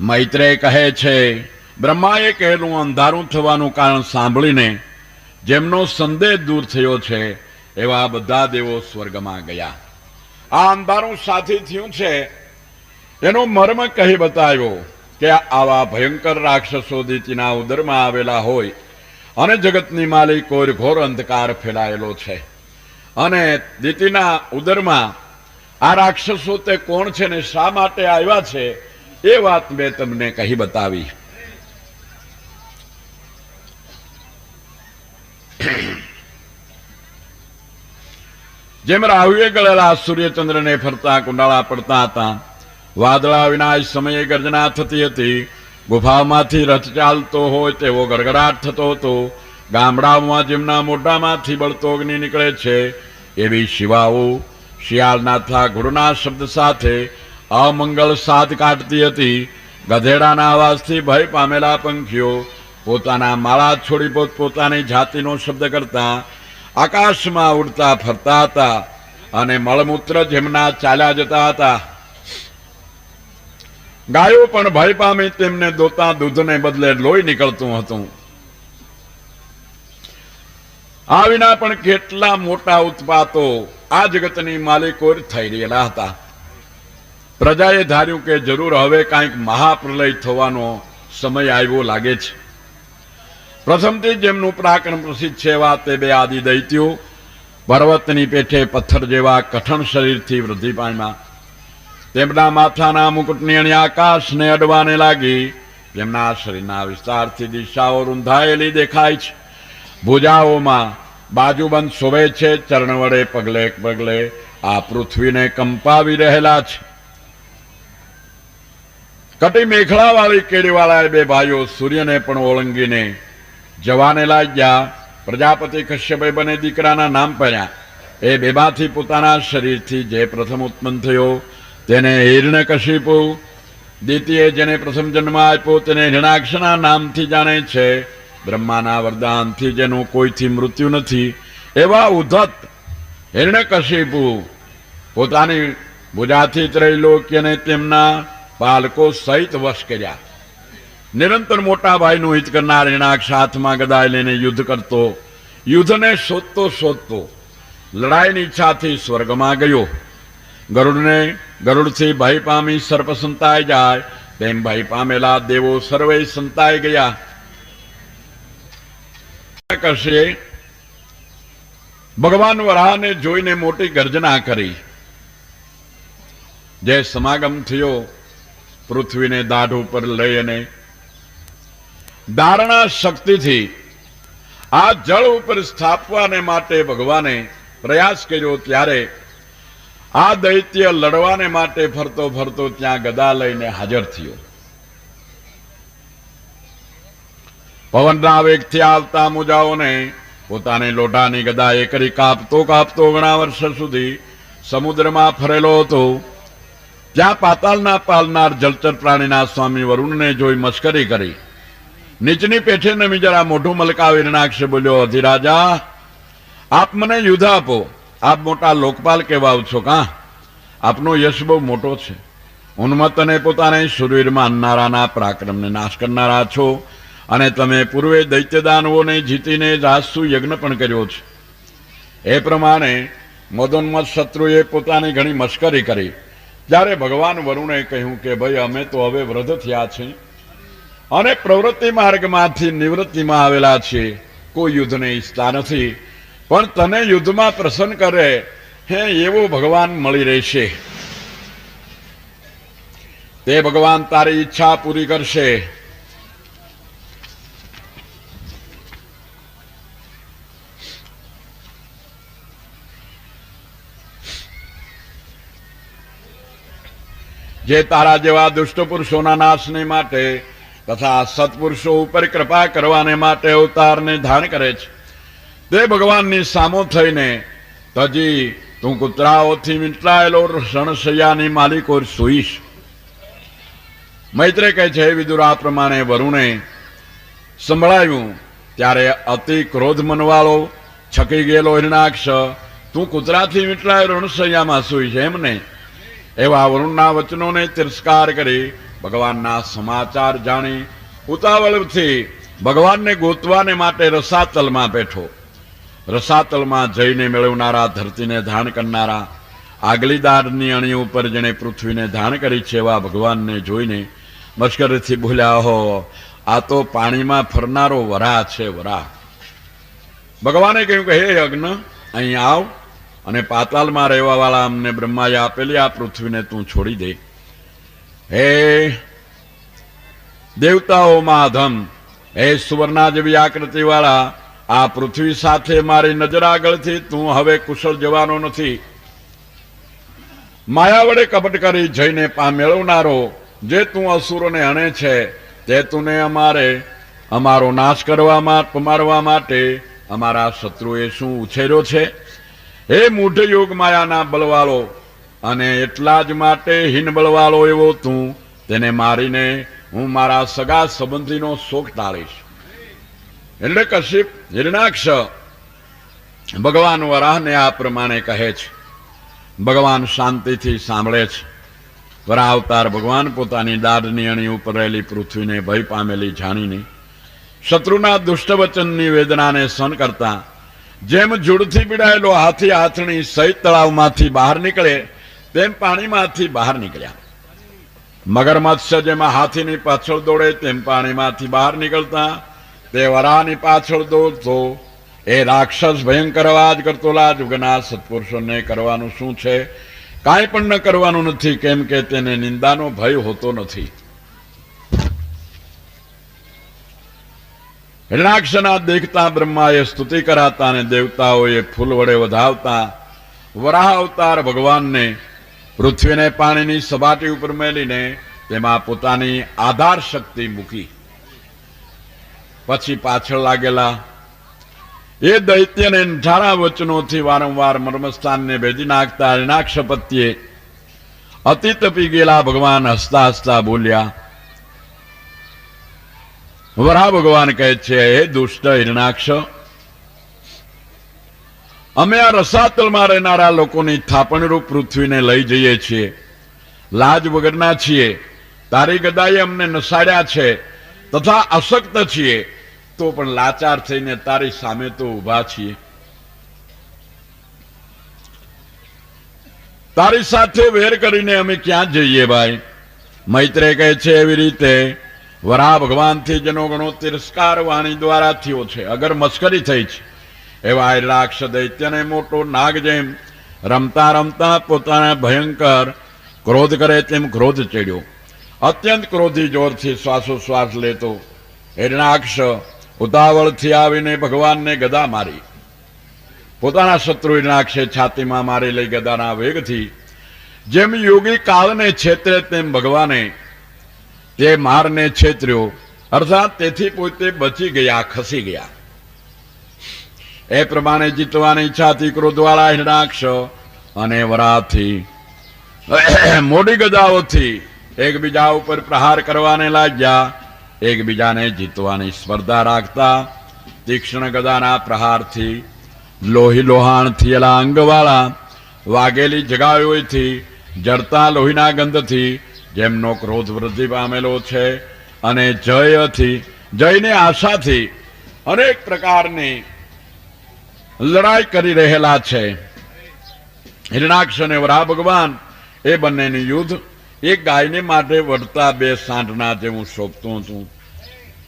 મૈત્રેય કહે છે, બ્રહ્માએ કહેલું અંધારું થવાનું કારણ સાંભળીને જેમનો સંદેહ દૂર થયો છે એવા બધા દેવો સ્વર્ગમાં ગયા. આ અંધારું સાથી થયું છે એનો મર્મ કહી બતાવ્યો કે આવા ભયંકર રાક્ષસો દિતિના ઉદરમાં આવેલા હોય અને જગતની માલિક કોઈ ઘોર અંધકાર ફેલાયેલો છે અને દિતિના ઉદરમાં આ રાક્ષસો તે કોણ છે ને શા માટે આવ્યા છે એ વાત મેં તમને કહી બતાવી. જેમ રાહુએ ગળેલા સૂર્યચંદ્રને ફરતા કુંડાળા પડતા હતા, વાદળા વિનાશ સમયે ગર્જના થતી હતી, ગુફામાંથી રથ ચાલતો હોય તેવો ગડગડાટ થતો હતો, ગામડાઓમાં જેમના મોઢામાંથી બળતો અગ્નિ નીકળે છે એવી શિવાઓ શિયાળના થા ઘોડના શબ્દ સાથે અમંગળ સાદ કાઢતી હતી. ગધેડાના અવાજથી ભય પામેલા પંખીઓ પોતાના માળા છોડી પોતપોતાની જાતિનો શબ્દ કરતા આકાશમાં ઉડતા ફરતા હતા અને મળમૂત્ર જેમના ચાલ્યા જતા હતા. ગાયો પણ ભય પામી તેમને દોતા દૂધને બદલે લોહી નીકળતું હતું. આ વિના પણ કેટલા મોટા ઉત્પાતો આ જગતની માલિકો થઈ રહેલા હતા. પ્રજાએ ધાર્યું કે જરૂર હવે કાંઈક મહાપ્રલય થવાનો સમય આવ્યો લાગે છે. પ્રથમથી જેમનું પરાક્રમ પ્રસિદ્ધ છે એવા તે બે આદિ દૈત્યો પર્વતની પેઠે પથ્થર જેવા કઠણ શરીરથી વૃદ્ધિ પામ્યા. તેમના માથાના મુકુટની અણી આકાશને અડવાને લાગી. તેમના શરીરના વિસ્તારથી દિશાઓ રૂંધાયેલી દેખાય છે. ભુજાઓમાં બાજુબંધ શોભે છે. ચરણ વડે પગલે પગલે આ પૃથ્વીને કંપાવી રહેલા છે. કટી મેખલાવાળી કેડીવાળા બે ભાઈઓ સૂર્યને પણ ઓળંગીને જવાને લાગ્યા. પ્રજાપતિ કશ્યપે બને દીકરાના નામ પડ્યા. એ બેમાંથી પોતાના શરીરથી જે પ્રથમ ઉત્પન્ન થયો તેને હિરણ્યકશિપુ, દ્વિતીય જેને પ્રથમ જન્મ આપ્યો તેને હિરણાક્ષના નામથી જાણે છે. બ્રહ્માના વરદાનથી જેનું કોઈથી મૃત્યુ નથી એવા ઉદ્ધત હિરણ્યકશિપુ પોતાની ભુજાથી ત્રૈલોક્યને તેમના બાળકો સહિત વશ કર્યા. નિરંતર મોટા ભાઈનું હિત કરનાર હિરણાક્ષ હાથમાં ગદા લઈને યુદ્ધ કરતો, યુદ્ધને શોધતો લડાઈની ઈચ્છાથી સ્વર્ગમાં ગયો. ગરુડથી ભય પામી સર્પ સંતાઈ જાય તેમ ભય પામેલા દેવો સર્વે સંતાઈ ગયા. કરશે ભગવાન વરાહને જોઈને મોટી ગર્જના કરી. જે સમાગમ થયો પૃથ્વીને દાઢ ઉપર લઈ અને ધારણા શક્તિથી આ જળ ઉપર સ્થાપવાને માટે ભગવાને પ્રયાસ કર્યો ત્યારે આ દૈત્ય લડવાને માટે ફરતો ફરતો ત્યાં ગદા લઈને હાજર થયો. પવનના વેગથી આવતા મોજાઓને પોતાની લોઢાની ગદાએ કરી કાપતો ઘણા વર્ષ સુધી સમુદ્રમાં ફરેલો હતો. ત્યાં પાતાળના પાલનાર જળચર પ્રાણીના સ્વામી વરુણને જોઈ મશ્કરી કરી. નીચની પેઠે નમી જરા મોઢું મલકાવી હિરણાક્ષે બોલ્યો, અધિરાજા આપ મને યુદ્ધ આપો. આપ મોટા લોકપાલ કહેવાવ છો કાં? આપનો યશ બહુ મોટો છે. ઉન્મત્ત અને પોતાને શરીરમાં અન્નારાના પરાક્રમને નાશ કરનારા છો અને તમે પૂર્વે દૈત્યદાનવોને જીતીને રાજસુ યજ્ઞ પણ કર્યો છે. એ પ્રમાણે મદોન્મત્ત શત્રુએ પોતાની ઘણી મશ્કરી કરી. જ્યારે ભગવાન વરુણે કહ્યું કે ભાઈ અમે તો હવે વૃદ્ધ થયા છીએ અને પ્રવૃત્તિ માર્ગમાંથી નિવૃત્તિમાં આવેલા છીએ, કોઈ યુદ્ધને ઈચ્છતા નથી, પણ તને યુદ્ધમાં પ્રસન્ન કરે હે એવો ભગવાન મળી રહેશે. તે ભગવાન તારી ઈચ્છા પૂરી કરશે. જે તારા જેવા દુષ્ટ પુરુષોના નાશને માટે તથા સત્પુરુષો ઉપર કૃપા કરવાને માટે અવતારને ધારણ કરે છે, તે ભગવાનની સામો થઈને તજી તું કૂતરાઓથી વીંટળાયેલો રણશૈયાની માલિકો સુઈશ. મૈત્રે કહે છે, વિદુર આ પ્રમાણે વરુણે સંભળાવ્યું ત્યારે અતિ ક્રોધ મનવાળો છકી ગયેલો હિરણાક્ષ તું કૂતરાથી વીંટળાયેલો રણશૈયામાં સુઈશ એમને એવા વરુણના વચનોને તિરસ્કાર કરી ભગવાનના સમાચાર જાણી ઉતાવળથી ભગવાનને ગોતવાને માટે રસાતલમાં બેઠો. રસાતલમાં જઈને મેળવનારા, ધરતીને ધારણ કરનારા, આગલી દાળની અણી ઉપર જેણે પૃથ્વીને ધારણ કરી છે એવા ભગવાનને જોઈને મશ્કરીથી બોલ્યા, હો આ તો પાણીમાં ફરનારો વરાહ છે, વરાહ. ભગવાને કહ્યું કે હે યજ્ઞ અહીં આવ અને પાતાલમાં રહેવા વાળા અમને બ્રહ્માએ આપેલી આ પૃથ્વીને તું છોડી દે. હે દેવતાઓમાં અધમ, હે સુવર્ણા જેવી આકૃતિ વાળા, આ પૃથ્વી સાથે મારી નજર આગળથી તું હવે કુશળ જવાનો નથી. માયા વડે કપટ કરી જઈને મેળવનારો જે તું અસુરોને હણે છે તે તુને અમારો નાશ મારવા માટે અમારા શત્રુએ શું ઉછેર્યો છે? હે મૂઢ યોગ માયાના બળવાળો, અને એટલા જ માટે હીન બળવાળો એવો તું તેને મારીને હું મારા સગા સંબંધીનો શોક ટાળીશ. એટલે કશ્યપ હિરણાક્ષ ભગવાન વરાહને આ પ્રમાણે કહે છે. ભગવાન શાંતિથી સાંભળે છે. વરાહ અવતાર ભગવાન પોતાની દાઢની અણી ઉપર રહેલી પૃથ્વીને ભય પામેલી જાણીને શત્રુના દુષ્ટ વચનની વેદનાને સહન કરતા જેમ જુડથી પીડાયેલો હાથી હાથણી સહિત તળાવમાંથી બહાર નીકળે તેમ પાણીમાંથી બહાર નીકળ્યા. મગરમત્સ્ય જેમાં હાથીની પાછળ દોડે તેમ પાણીમાંથી બહાર નીકળતા તે વરાહની પાછળ દોડતો એ રાક્ષસ ભયંકર અવાજ કરતો, લાજુગના સત્પુરુષોને કરવાનું શું છે? કાંઈ પણ ન કરવાનું નથી, કેમ કે તેને નિંદાનો ભય હોતો નથી. હિરણાક્ષના દેખતા બ્રહ્માએ સ્તુતિ કરાતા અને દેવતાઓએ ફૂલ વડે વધાવતા વરાહ અવતાર ભગવાનને પૃથ્વીને પાણીની સપાટી ઉપર મેલીને તેમાં પોતાની આધાર શક્તિ મૂકી. પછી પાછળ લાગેલા એ દૈત્યને ઠારા વચનોથી વારંવાર મર્મસ્થાનને ભેદી નાખતા હિરણાક્ષ પત્યે અતિ તપી ગયેલા ભગવાન હસતા હસતા બોલ્યા. વરાહ ભગવાન કહે છે, હે દુષ્ટ હિરણાક્ષ, અમે આ રસાતલમાં રહેનારા લોકોની થાપણરૂપ પૃથ્વીને લઈ જઈએ છીએ. લાજ વગરના છીએ, તારી ગદાએ અમને નસાડ્યા છે તથા અશક્ત છીએ, તો પણ લાચાર થઈને તારી સામે તો ઊભા છીએ. તારી સાથે વેર કરીને અમે ક્યાં જઈએ ભાઈ? મૈત્રેય કહે છે, એવી રીતે વરાહ ભગવાનથી જેનો ઘણો તિરસ્કાર વાણી દ્વારા થયો છે, અગર મશ્કરી થઈ છે, એવા હિરણાક્ષ દૈત્યને મોટો નાગ જેમ રમતા રમતા પોતાના ભયંકર ક્રોધ કરે તેમ ક્રોધ ચડ્યો. અત્યંત ક્રોધી જોરથી શ્વાસોશ્વાસ લેતો હિરણાક્ષ ઉતાવળથી આવીને ભગવાનને ગદા મારી. પોતાના શત્રુ હિરણાક્ષે છાતીમાં મારેલી ગદાના વેગથી જેમ યોગી કાળને છેતરે તેમ ભગવાને તે મારને છેતર્યો, અર્થાત તેથી પોતે બચી ગયા, ખસી ગયા. એ પ્રમાણે જીતવાની ઈચ્છાથી ક્રોધવાળા હિરણાક્ષ અને વરાહથી મોટી ગદાઓથી એકબીજા ઉપર પ્રહાર કરવાને લાગ્યા. એકબીજાને જીતવાની સ્પર્ધા રાખતા તીક્ષ્ણ ગદાના પ્રહારથી લોહી લોહાણ થયેલા અંગવાળા વાગેલી જગાઓથી જડતા લોહીના ગંધથી જેમનો ક્રોધ વૃદ્ધિ પામેલો છે અને જયથી જઈને આશાથી અનેક પ્રકારની લડાઈ કરી રહેલા છે. હિરણાક્ષ અને વરાહ ભગવાન એ બંનેનું યુદ્ધ એક ગાયને માટે વળતા બે સાંઢના જેવું શોભતું હતું.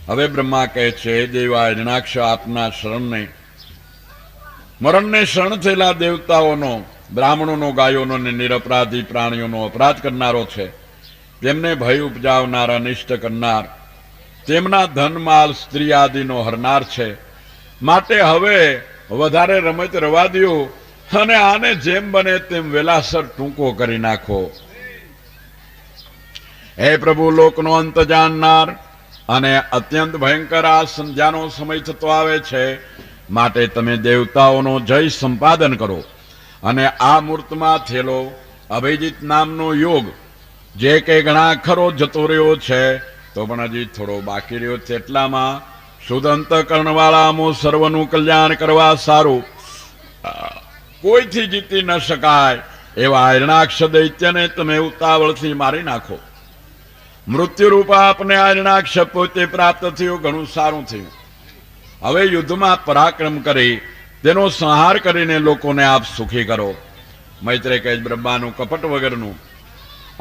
હવે બ્રહ્મા કહે છે, દેવા હિરણાક્ષ આપના શરણને મરણને શરણ થયેલા દેવતાઓનો, બ્રાહ્મણોનો, ગાયોનો અને નિરપરાધી પ્રાણીઓનો અપરાધ કરનારો છે. તેમને ભય ઉપજાવનાર, અનિષ્ટ કરનાર, તેમના ધનમાલ સ્ત્રી આદિનો હરનાર છે. માટે હવે વધારે રમત રવા દો અને આને જેમ બને તેમ વેલાસર ટૂંકો કરી નાખો. હે પ્રભુ, લોકનો અંત જાણનાર અને અત્યંત ભયંકર આ સંધ્યાનો સમય થતો આવે છે. માટે તમે દેવતાઓનો જય સંપાદન કરો અને આ મૂર્તમાં થયેલો અભિજીત નામનો યોગ જે કે ઘણા ખરો જતો રહ્યો છે, તો પણ હજી થોડો બાકી રહ્યો છે, એટલામાં શુદ્ધ અંતઃકરણવાળા અમો સર્વનું કલ્યાણ કરવા સારું કોઈથી જીતી ન શકાય એવા હિરણાક્ષ દૈત્યને તમે ઉતાવળથી મારી નાખો. મૃત્યુરૂપ આપને આ હિરણાક્ષ પોતે પ્રાપ્ત થયું, ઘણું સારું થયું. હવે યુદ્ધમાં પરાક્રમ કરી તેનો સંહાર કરીને લોકોને આપ સુખી કરો. મૈત્રેય કહે, બ્રહ્માનું કપટ વગરનું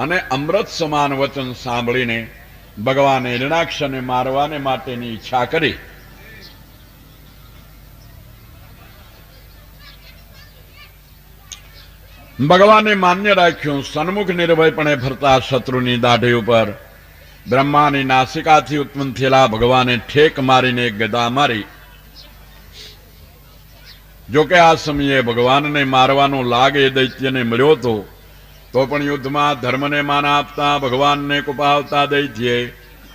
અને અમૃત સમાન વચન સાંભળીને ભગવાને હિરણાક્ષને મારવાને માટેની ઈચ્છા કરી. ભગવાને માન્ય રાખ્યું. સન્મુખ નિર્ભયપણે ફરતા શત્રુની દાઢી ઉપર બ્રહ્માની નાસિકાથી ઉત્પન્ન થયેલા ભગવાને ઠેક મારીને ગદા મારી. જોકે આ સમયે ભગવાનને મારવાનો લાગ એ દૈત્યને મળ્યો હતો, તો પણ યુદ્ધમાં ધર્મને માન આપતા, ભગવાનને કુપાવતા દૈત્યે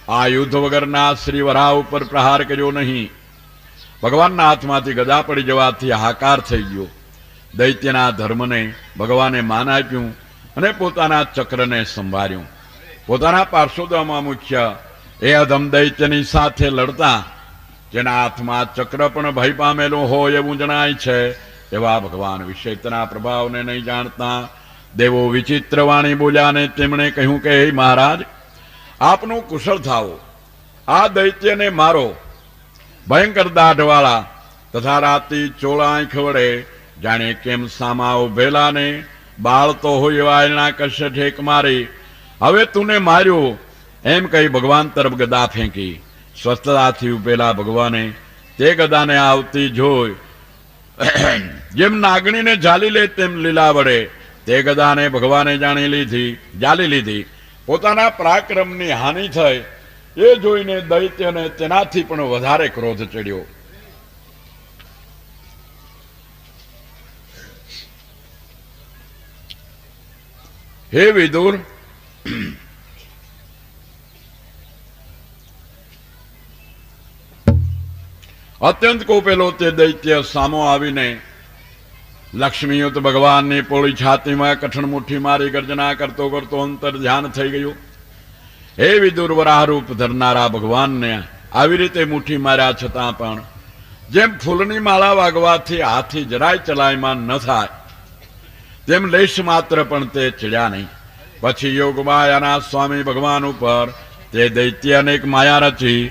આ યુદ્ધ વગરના શ્રી વરાહ ઉપર પ્રહાર કર્યો નહીં. ભગવાનના હાથમાંથી ગદા પડી જવાથી હાહાકાર થઈ ગયો. દૈત્યના ધર્મને ભગવાને માન આપ્યું અને પોતાના ચક્રને સંભાળ્યું. પોતાના પાર્ષદોમાં મુખ્ય એ અધમ દૈત્યની સાથે લડતા, જેના હાથમાં ચક્ર પણ ભય પામેલો હોય એવું જણાય છે, એવા ભગવાન વિષયના પ્રભાવને નહીં જાણતા દેવો વિચિત્ર વાણી બોલ્યા અને તેમણે કહ્યું કે, હે મહારાજ, આપનું કુશળ થાવો, આ દૈત્યને મારો. ભયંકર દાઢવાળા તથા રાતી ચોળા આંખ વડે જાણે કેમ સામા ઉભેલાને બાળતો હોય એવા હિરણાક્ષે ઠેક મારી. હવે તુને માર્યો એમ કહી ભગવાન તરફ ગદા ફેંકી. સ્વસ્થતાથી ઉભેલા ભગવાને તે ગદાને આવતી જોઈ જેમ નાગણીને ઝાલી લે તેમ લીલા વડે તે ગદાને ભગવાને જાલી લીધી. પોતાના પરાક્રમની હાનિ થઈ એ જોઈને દૈત્યને તેનાથી પણ વધારે ક્રોધ ચડ્યો. હે વિદુર, અત્યંત કોપેલો તે દૈત્ય સામો આવીને લક્ષ્મીયુત ભગવાનની પોળી છાતીમાં કઠણ મુઠ્ઠી મારી ગર્જના કરતો કરતો અંતર ધ્યાન થઈ ગયું. હે વિદુર, વરાહરૂપ ધરનારા ભગવાનને આવી રીતે મુઠ્ઠી માર્યા છતાં પણ જેમ ફૂલની માળા વાગવાથી હાથી જરાય ચલાયમાન ન થાય, તેમ લેશ માત્ર પણ તે ચડ્યા નહીં. પછી યોગ માયાના સ્વામી ભગવાન ઉપર તે દૈત્ય અનેક માયા રચી,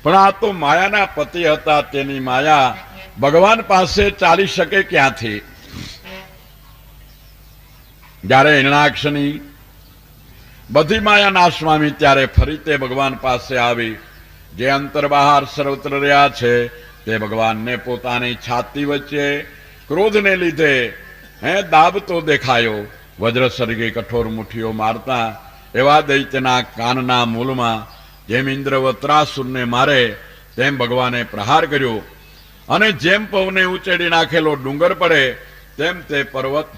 પણ આ તો માયાના પતિ હતા, તેની માયા ભગવાન પાસે ચાલી શકે ક્યાંથી? જ્યારે હિરણાક્ષની બધી માયા નાશ પામી ત્યારે ફરી તે ભગવાન પાસે આવી. જે અંતર બહાર સર્વત્ર રહ્યા છે તે ભગવાનને પોતાની છાતી વચ્ચે ક્રોધને લીધે દાબતો દેખાયો. વજ્ર સર્ગી કઠોર મુઠ્ઠીઓ મારતા એવા દૈત્યના કાનના મૂલમાં જેમ ઇન્દ્ર વત્રાસુરને મારે તેમ ભગવાને પ્રહાર કર્યો, અને જેમ પવને ઉચેડી નાખેલો ડુંગર પડે તેમ તે પર્વત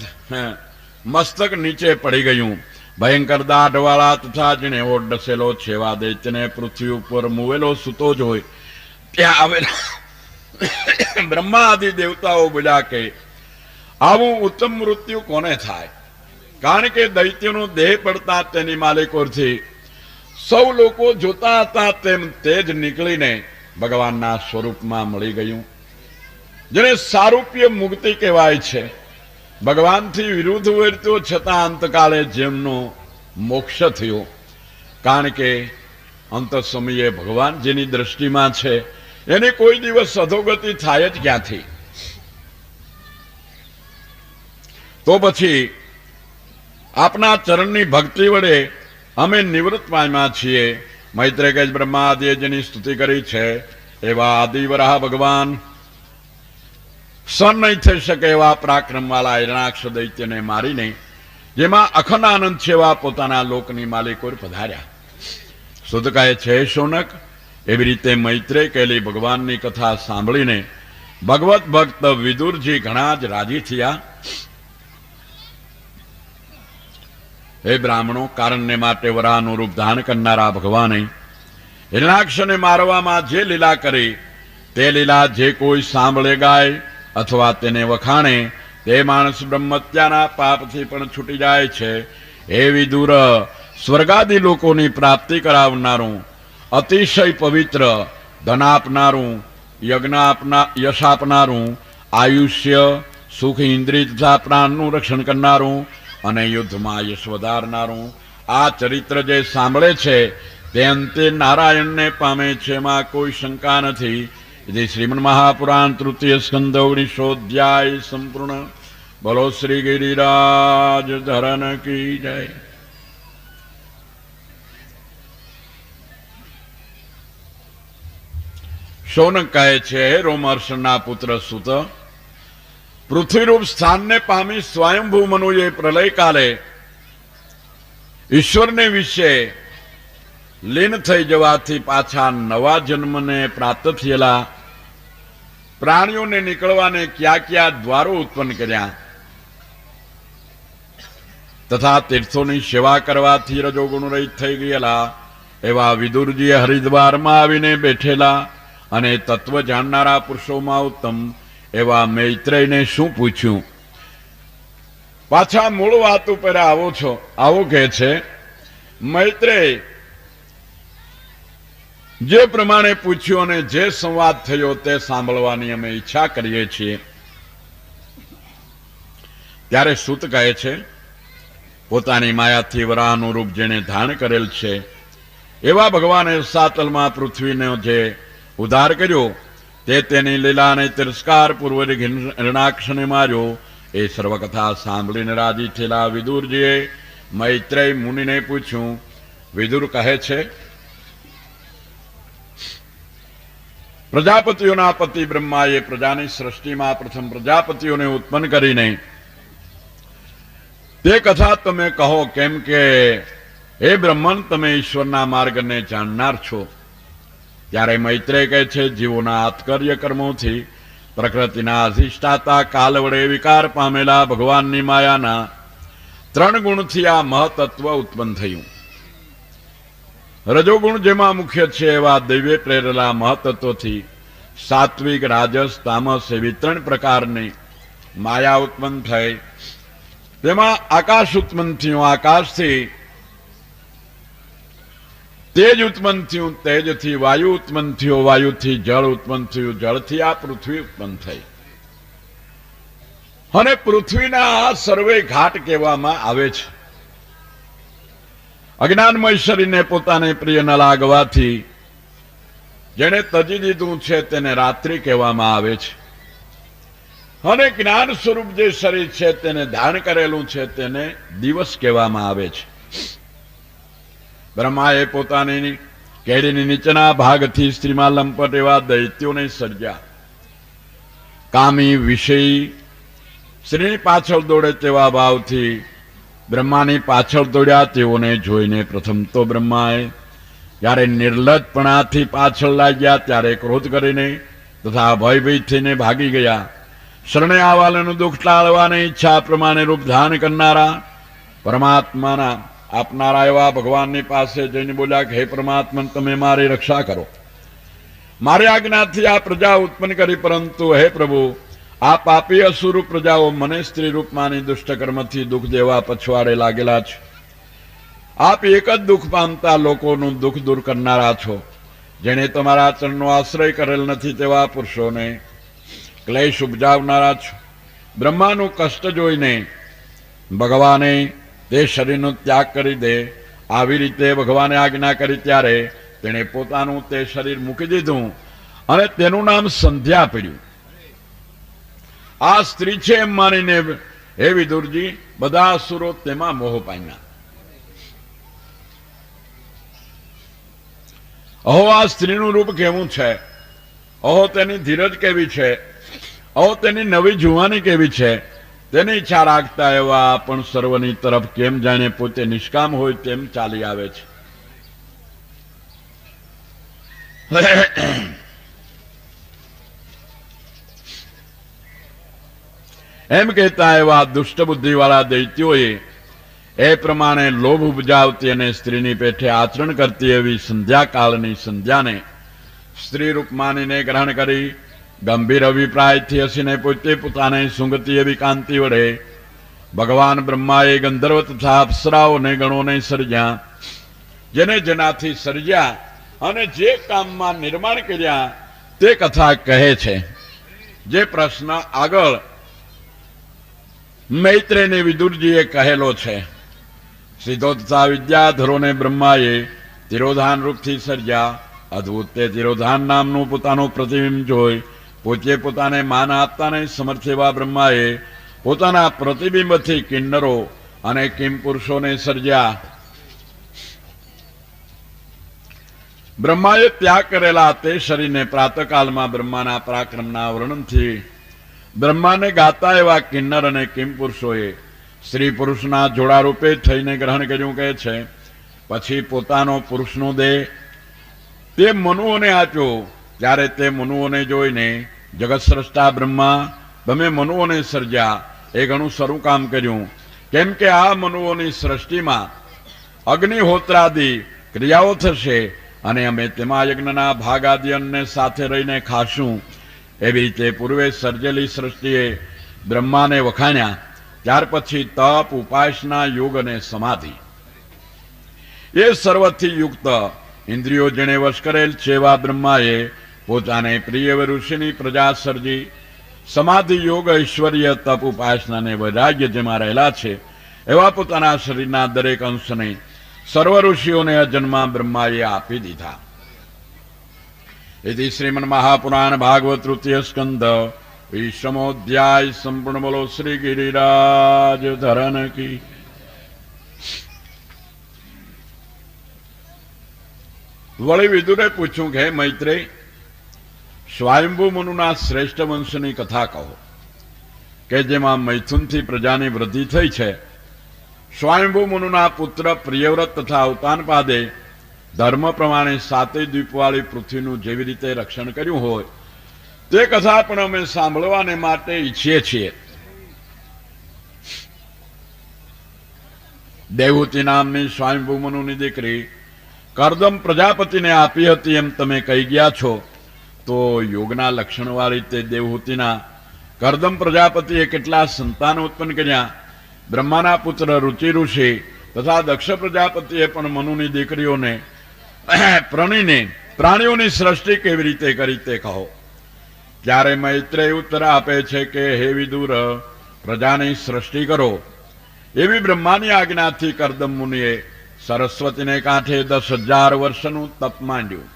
મસ્તક નીચે પડી ગયું. ભયંકર દાઢવાળા તથા જેને ઓટ ડસેલો છેવા દૈત્યને પૃથ્વી ઉપર મુવેલો સૂતો જ હોય ત્યાં આવેલા બ્રહ્મા આદિ દેવતાઓ બોલ્યા કે, આવું ઉત્તમ મૃત્યુ કોને થાય? કારણ કે દૈત્યનો દેહ પડતા તેની માલિકોથી સૌ લોકો જોતા હતા તેમ તેજ નીકળીને ભગવાનના સ્વરૂપમાં મળી ગયું, જેને સારૂપ્ય મુક્તિ કહેવાય છે. ભગવાનથી વિરુદ્ધ વર્ત્યો છતાં અંતકાળે જેમનો મોક્ષ થયો. કારણ કે અંત સમયે ભગવાન જેની દ્રષ્ટિમાં છે એની કોઈ દિવસ અધોગતિ થાય જ ક્યાંથી? તો પછી આપના ચરણની ભક્તિ વડે અમે નિવૃત્ત પામ્યા છીએ. મૈત્રેય કહે બ્રહ્માદિએ જેની સ્તુતિ કરી છે એવા આદિવરાહ ભગવાન સન નહીં થઈ શકે એવા પરાક્રમવાળા હિરણાક્ષ દૈત્યને મારીને જેમાં અખંડ આનંદ છે એવા પોતાના લોકની માલિકો પધાર્યા. સુત કહે છે શૌનક, એવી રીતે મૈત્રેય કહેલી ભગવાનની કથા સાંભળીને ભગવત ભક્ત વિદુરજી ઘણા જ રાજી થયા. હે બ્રાહ્મણો, કારણને માટે વરાહનું રૂપ ધારણ કરનારા ભગવાને હિરણાક્ષને મારવામાં જે લીલા કરી તે લીલા જે કોઈ સાંભળે ગાય અથવા તેને વખાણે તે માણસ બ્રહ્મત્યાના પાપથી પણ છૂટી જાય છે. એ વિદુર, સ્વર્ગાદી લોકોની પ્રાપ્તિ કરાવનારું, અતિશય પવિત્ર, ધન આપનારું, યશ આપનારું, આયુષ્ય, સુખ, ઇન્દ્રિય તથા પ્રાણનું રક્ષણ કરનારું અને યુદ્ધમાં યશ વધારનારું આ ચરિત્ર જે સાંભળે છે તે અંતે નારાયણને પામે છે, એમાં કોઈ શંકા નથી. જે શ્રીમન્ મહાપુરાણ તૃતીય સ્કંદ 19 સંપૂર્ણ. બોલો શ્રી ગિરિરાજ ધરન કી જય. શૌનક કહે છે, હે રોમહર્ષણના પુત્ર સુત, પૃથ્વીરૂપ સ્થાનને પામી સ્વયંભૂ મનુએ પ્રલય કાલે ઈશ્વરને વિશે લીન થઈ જવાથી પાછા નવા જન્મને પ્રાપ્ત થયેલા પ્રાણીઓને નીકળવાને ક્યાં ક્યાં દ્વારો ઉત્પન્ન કર્યા તથા તીર્થોની સેવા કરવાથી રજોગુણ રહિત થઈ ગયેલા એવા વિદુરજીએ હરિદ્વારમાં આવીને બેઠેલા અને તત્વ જાણનારા પુરુષોમાં ઉત્તમ એવા મૈત્રેયને શું પૂછ્યું? પાછા મૂળ વાત ઉપર આવો છો. આવો કહે છે મૈત્રેય, જે પ્રમાણે પૂછ્યું અને જે સંવાદ થયો તે સાંભળવાની અમે ઈચ્છા કરીએ છીએ. ત્યારે સૂત કહે છે, પોતાની માયાથી વરાહનું રૂપ જેને ધારણ કરેલ છે એવા ભગવાને સાતલમાં પૃથ્વીનો જે ઉદ્ધાર કર્યો તે તેની લીલાને તિરસ્કાર પૂર્વક હિરણાક્ષને માર્યો. એ સર્વકથા સાંભળીને રાજી થયેલા વિદુરજીએ મૈત્રેય મુનિને પૂછ્યું. વિદુર કહે છે, પ્રજાપતિઓના પતિ બ્રહ્માએ પ્રજાની સૃષ્ટિમાં પ્રથમ પ્રજાપતિઓને ઉત્પન્ન કરીને તે કથા તમે કહો, કેમ કે હે બ્રહ્મન, તમે ઈશ્વરના માર્ગને જાણનાર છો. ત્યારે મૈત્રેય કહે છે, જીવોના આત્કર્ય કર્મોથી પ્રકૃતિના અધિષ્ઠાતા કાલ વડે વિકાર પામેલા ભગવાનની માયાના 3 ગુણથી આ મહતત્વ ઉત્પન્ન થયું. રજોગુણ જેમાં મુખ્ય છે એવા દૈવે પ્રેરેલા મહતત્વથી સાત્વિક, રાજસ, તામસ એવી 3 પ્રકારની માયા ઉત્પન્ન થઈ. તેમાં આકાશ ઉત્પન્ન થયું, આકાશથી તેજ ઉત્પન્ન થયું, તેજથી વાયુ ઉત્પન્ન થયો, વાયુથી જળ ઉત્પન્ન થયું, જળથી આ પૃથ્વી ઉત્પન્ન થઈ. અને પૃથ્વીના આ સર્વે ઘાટ કહેવામાં આવે છે. અજ્ઞાનમય શરીરને પોતાને પ્રિય ન લાગવાથી જેને તજી દીધું છે તેને રાત્રિ કહેવામાં આવે છે. અને જ્ઞાન સ્વરૂપ જે શરીર છે તેને ધારણ કરેલું છે તેને દિવસ કહેવામાં આવે છે. બ્રહ્માએ પોતાની કેડીની નીચેના ભાગથી સ્ત્રીમાં લંપટ એવા દૈત્યોને સર્જ્યા. કામી, વિષયી, સ્ત્રીની પાછળ દોડે તેવા ભાવથી બ્રહ્માની પાછળ દોડ્યા. તેઓને જોઈને પ્રથમ તો બ્રહ્માએ જ્યારે નિર્લજપણાથી પાછળ લાગ્યા ત્યારે ક્રોધ કરીને તથા ભયભીત થઈને ભાગી ગયા. શરણે આવાલાનું દુઃખ ટાળવાની ઈચ્છા પ્રમાણે રૂપ ધારણ કરનારા પરમાત્માના આપનારા એવા ભગવાનની પાસે જઈને બોલ્યા કે હે પરમાત્મા, તમે મારી રક્ષા કરો. મારી આજ્ઞાથી આ પ્રજા ઉત્પન્ન કરી, પરંતુ હે પ્રભુ, આ પાપી અસુર પ્રજાઓ મને સ્ત્રી રૂપમાંની દુષ્ટકર્મથી દુઃખ દેવા પછવાડે લાગેલા છે. આપ એક જ દુઃખ પામતા લોકોનું દુઃખ દૂર કરનારા છો. જેને તમારા ચરણનો આશ્રય કરેલ નથી તેવા પુરુષોને ક્લેશ ઉપજાવનારા છો. બ્રહ્માનું કષ્ટ જોઈને ભગવાને તે શરીરનો ત્યાગ કરી દે આવી રીતે ભગવાને આજ્ઞા કરી. ત્યારે તેણે પોતાનું તે શરીર મૂકી દીધું અને તેનું નામ સંધ્યા પડ્યું. આ સ્ત્રી છે એમ માનીને હે વિદુરજી બધા અસુરો તેમાં મોહ પામ્યા. અહો આ સ્ત્રીનું રૂપ કેવું છે, અહો તેની ધીરજ કેવી છે, અહો તેની નવી જુવાની કેવી છે, તેની ઈચ્છા રાખતા એવા પણ સર્વની તરફ કેમ જાણે પોતે નિષ્કામ હોય તેમ ચાલી આવે છે. એમ કહેતા એવા દુષ્ટ બુદ્ધિવાળા દૈત્યોએ એ પ્રમાણે લોભ ઉપજાવતી અને સ્ત્રીની પેઠે આચરણ કરતી એવી સંધ્યાકાળની સંધ્યાને સ્ત્રી રૂપ માનીને ગ્રહણ કરી ગંભીર અભિપ્રાયથી હસીને પોતે પોતાને સૂંઘતી એવી કાંતિ વડે ભગવાન બ્રહ્માએ ગંધર્વ તથા અપ્સરાઓને ગણોને સર્જ્યા. જેને જેનાથી સર્જ્યા અને જે કામમાં નિર્માણ કર્યા તે કથા કહે છે. જે પ્રશ્ન આગળ મૈત્રેયને વિદુરજીએ કહેલો છે. સિદ્ધો તથા વિદ્યાધરોને બ્રહ્માએ તિરોધાન રૂપથી સર્જ્યા. અદભુત તે તિરોધાન નામનું પોતાનું પ્રતિબિંબ જોઈ પોતે પોતાને માન આપતાને સમર્થ એવા બ્રહ્માએ પોતાના પ્રતિબિંબથી કિન્નરો અને કિમ પુરુષોને સર્જ્યા. બ્રહ્માએ ત્યાગ કરેલા તે શરીરને પ્રાતકાળમાં બ્રહ્માના પરાક્રમના વર્ણનથી બ્રહ્માને ગાતા એવા કિન્નર અને કિમ પુરુષોએ સ્ત્રી પુરુષના જોડા રૂપે થઈને ગ્રહણ કર્યું કહે છે. પછી પોતાનો પુરુષનો દેહ તે મનુઓને આપ્યો. ત્યારે તે મનુઓને જોઈને જગત સ્રષ્ટા બ્રહ્મા તમે મનુઓને સર્જ્યા એ ઘણું સારું કામ કર્યું. કેમ કે આ મનુઓની સૃષ્ટિમાં અગ્નિહોત્રાદિ ક્રિયાઓ થશે અને અમે તેમાં યજ્ઞના ભાગ આદિ અન્નને સાથે રહીને ખાશું. એવી રીતે પૂર્વે સર્જેલી સૃષ્ટિએ બ્રહ્માને વખાણ્યા. ત્યાર પછી તપ, ઉપાસના, યોગ અને સમાધિ એ સર્વથી યુક્ત ઇન્દ્રિયો જેણે વશ કરેલ છે એવા બ્રહ્માએ પોતાને પ્રિય ઋષિની પ્રજા સર્જી. સમાધિ, યોગ, ઐશ્વર્ય, તપ, ઉપાસના વૈરાગ્ય જેમાં રહેલા છે એવા પોતાના શરીરના દરેક અંશને સર્વ ઋષિઓને અજન્મા બ્રહ્માએ આપી દીધા. એથી શ્રીમન્ મહાપુરાણ ભાગવત તૃતીય સ્કંદ વિષમોધ્યાય સંપૂર્ણ. બોલો શ્રી ગિરિરાજ ધરન કી. વળી વિદુરે પૂછ્યું કે મૈત્રેય સ્વયંભૂ મનુના શ્રેષ્ઠ વંશની કથા કહો કે જેમાં મૈથુનથી પ્રજાની વૃદ્ધિ થઈ છે. સ્વયંભૂ મનુના પુત્ર પ્રિયવ્રત તથા અવતાનપાદે ધર્મ પ્રમાણે સાતે દ્વીપવાળી પૃથ્વીનું જેવી રીતે રક્ષણ કર્યું હોય તે કથા પણ અમે સાંભળવાને માટે ઈચ્છીએ છીએ. દેવહૂતિ નામની સ્વયંભૂ મનુની દીકરી કરદમ પ્રજાપતિને આપી હતી એમ તમે કહી ગયા છો. તો યોગના લક્ષણવાળી તે દેવહૂતિના કરદમ પ્રજાપતિએ કેટલા સંતાનો ઉત્પન્ન કર્યા. બ્રહ્માના પુત્ર રુચિ ઋષિ તથા દક્ષ પ્રજાપતિએ પણ મનુની દીકરીઓને પ્રણીને પ્રાણીઓની સૃષ્ટિ કેવી રીતે કરી તે કહો. ત્યારે મૈત્રેય ઉત્તર આપે છે કે હે વિદુર, પ્રજાની સૃષ્ટિ કરો એવી બ્રહ્માની આજ્ઞાથી કરદમ મુનિએ સરસ્વતીને કાંઠે 10,000 વર્ષનું તપ માંડ્યું.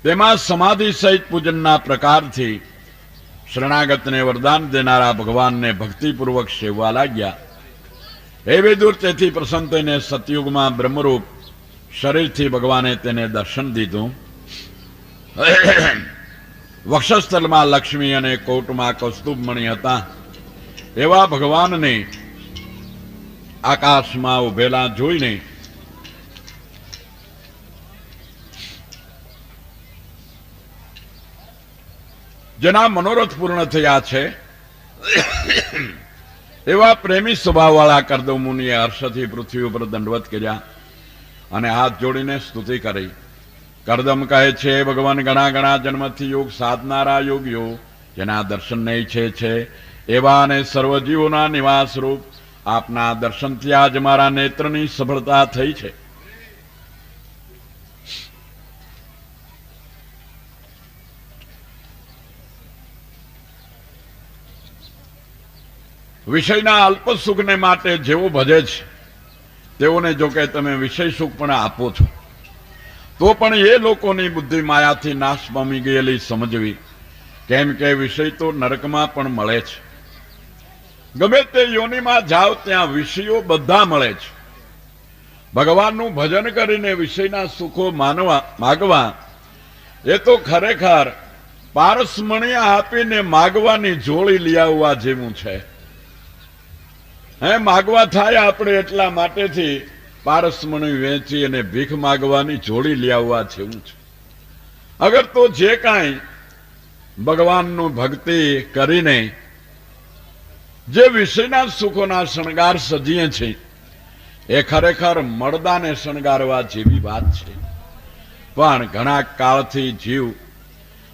તેમાં સમાધિ સહિત પૂજનના પ્રકારથી શરણાગતને વરદાન દેનારા ભગવાનને ભક્તિપૂર્વક સેવવા લાગ્યા. હે વિદુર, તેથી પ્રસન્ન થઈને સતયુગમાં બ્રહ્મરૂપ શરીરથી ભગવાને તેને દર્શન દીધું. વક્ષસ્થળમાં લક્ષ્મી અને કોટમાં કૌસ્તુભમણિ હતા એવા ભગવાનને આકાશમાં ઉભેલા જોઈને જેના મનોરથ પૂર્ણ થયા છે એવા પ્રેમી સ્વભાવવાળા કરદમ મુનિએ હર્ષથી પૃથ્વી ઉપર દંડવત કર્યા અને હાથ જોડીને સ્તુતિ કરી. કરદમ કહે છે, ભગવાન ઘણા ઘણા જન્મથી યોગ સાધનારા યોગીઓ જેના દર્શનને ઈચ્છે છે એવા અને સર્વજીવોના નિવાસ રૂપ આપના દર્શનથી આજ મારા નેત્રની સફળતા થઈ છે. વિષયના અલ્પ સુખને માટે જેવો ભજે છે તેઓને જો કે તમે વિષય સુખ પણ આપો છો. તો પણ એ લોકોની બુદ્ધિ માયાથી નાશ પામી ગયેલી સમજવી, કેમ કે વિષય તો નરકમાં પણ મળે છે. ગમે તે યોનિમાં જાઓ ત્યાં વિષયો બધા મળે છે. ભગવાનનું ભજન કરીને વિષયના સુખો માગવા એ તો ખરેખર પારસમણિયા આપીને માગવાની જોડી લઈ આવવા જેવું છે. માગવા થાય આપણે એટલા mateથી પારસમણી વેચી અને ભીખ માગવાની જોડી લઈ આવવા જેવું છે. અગર તો જે કાંઈ ભગવાનનું ભક્તિ કરીને જે વિષયના સુખોના શણગાર સજીએ છીએ એ ખરેખર મળદાને શણગારવા જેવી વાત છે. પણ ઘણા કાળથી જીવ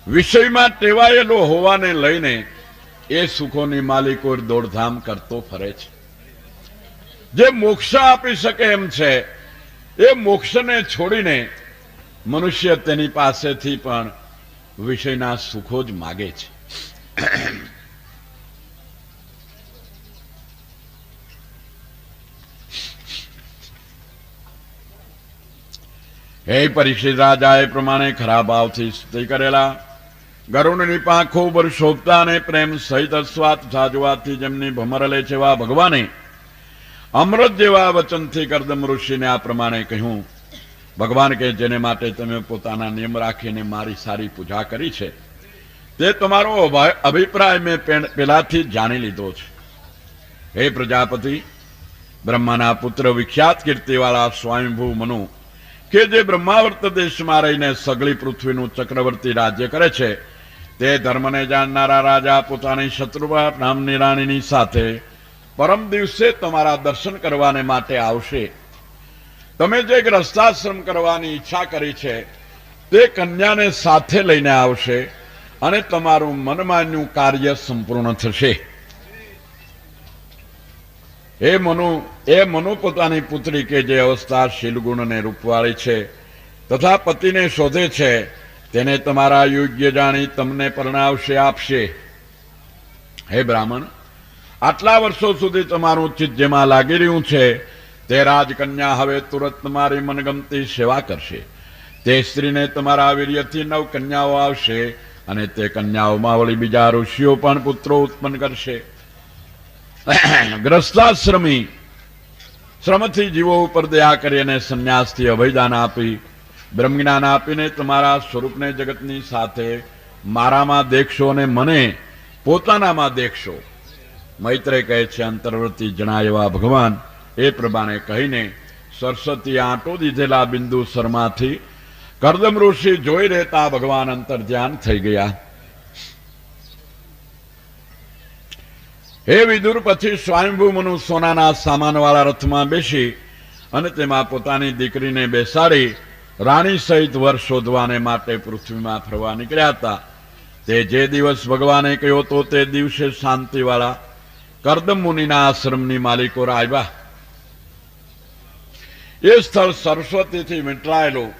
વિષયમાં ટેવાયેલો હોવાને લઈને એ સુખોની માલિકો દોડધામ કરતો ફરે છે. જે મોક્ષ આપી શકે એમ છે એ મોક્ષને છોડીને મનુષ્ય તેની પાસેથી પણ વિષયના સુખો જ માગે છે. હે પરીક્ષિત રાજા, એ પ્રમાણે ખરા ભાવથી સ્તુતિ કરેલા ગરુડની પાંખો ઉપર શોભતા અને પ્રેમ સહિત અસ્વાદ સાજવાથી જેમની ભમર લે છે એવા ભગવાને અમૃત જેવા વચનથી કરદમ ઋષિને આ પ્રમાણે કહ્યું. ભગવાન કે જેને માટે તમે પોતાના નિયમ રાખીને મારી સારી પૂજા કરી છે તે તમારો અભિપ્રાય મેં પહેલાથી જ જાણી લીધો છે. હે પ્રજાપતિ, બ્રહ્માના પુત્ર વિખ્યાત કીર્તિવાળા સ્વયંભૂ મનુ કે જે બ્રહ્માવર્ત દેશમાં રહીને સગળી પૃથ્વીનું ચક્રવર્તી રાજ્ય કરે છે તે ધર્મને જાણનારા રાજા પોતાની શત્રુપા નામની રાણીની સાથે પરમ દિવસે તમારા દર્શન કરવાને માટે આવશે. તમે જે ગ્રસ્તાશ્રમ કરવાની ઈચ્છા કરી છે તે કન્યાને સાથે લઈને આવશે અને તમારું મનમાન્યું કાર્ય સંપૂર્ણ થશે. એ મનુ પોતાની પુત્રી કે જે અવસ્થા શીલગુણ અને રૂપવાળી છે તથા પતિને શોધે છે તેને તમારા યોગ્ય જાણી તમને પરણાવશે આપશે. હે બ્રાહ્મણ, આટલા વર્ષો સુધી તમારું ચિત્ત જેમાં લાગી રહ્યું છે તે રાજકન્યા હવે તુરંત તમારી મનગમતી સેવા કરશે. તે સ્ત્રીને તમારા વીર્યથી 9 કન્યાઓ આવશે અને તે કન્યાઓમાં વળી બીજા ઋષિઓ પણ પુત્રો ઉત્પન્ન કરશે. ગ્રસ્તાશ્રમી શ્રમથી જીવો ઉપર દયા કરી અને સંન્યાસથી અભયદાન આપી બ્રહ્મજ્ઞાન આપીને તમારા સ્વરૂપને જગતની સાથે મારામાં દેખશો અને મને પોતાનામાં દેખશો. મૈત્રેય કહે છે, અંતર્વર્તી જણાય એવા ભગવાન એ પ્રમાણે કહીને સરસ્વતી આંટો દીધેલા બિંદુ શર્માથી કરદમ ઋષિ જોઈ રહેતા ભગવાન અંતર ધ્યાન થઈ ગયા. હે વિદુર, પછી સ્વયંભૂ મનુ સોનાના સામાનવાળા રથમાં બેસી અને તેમાં પોતાની દીકરીને બેસાડી રાણી સહિત વર શોધવાને માટે પૃથ્વીમાં ફરવા નીકળ્યા હતા. તે જે દિવસ ભગવાને કહ્યો તો તે દિવસે શાંતિવાળા કરદમ મુનિના આશ્રમની માલિકો આવ્યા. એ સ્થળ સરસ્વતીથી વીંટળાયેલું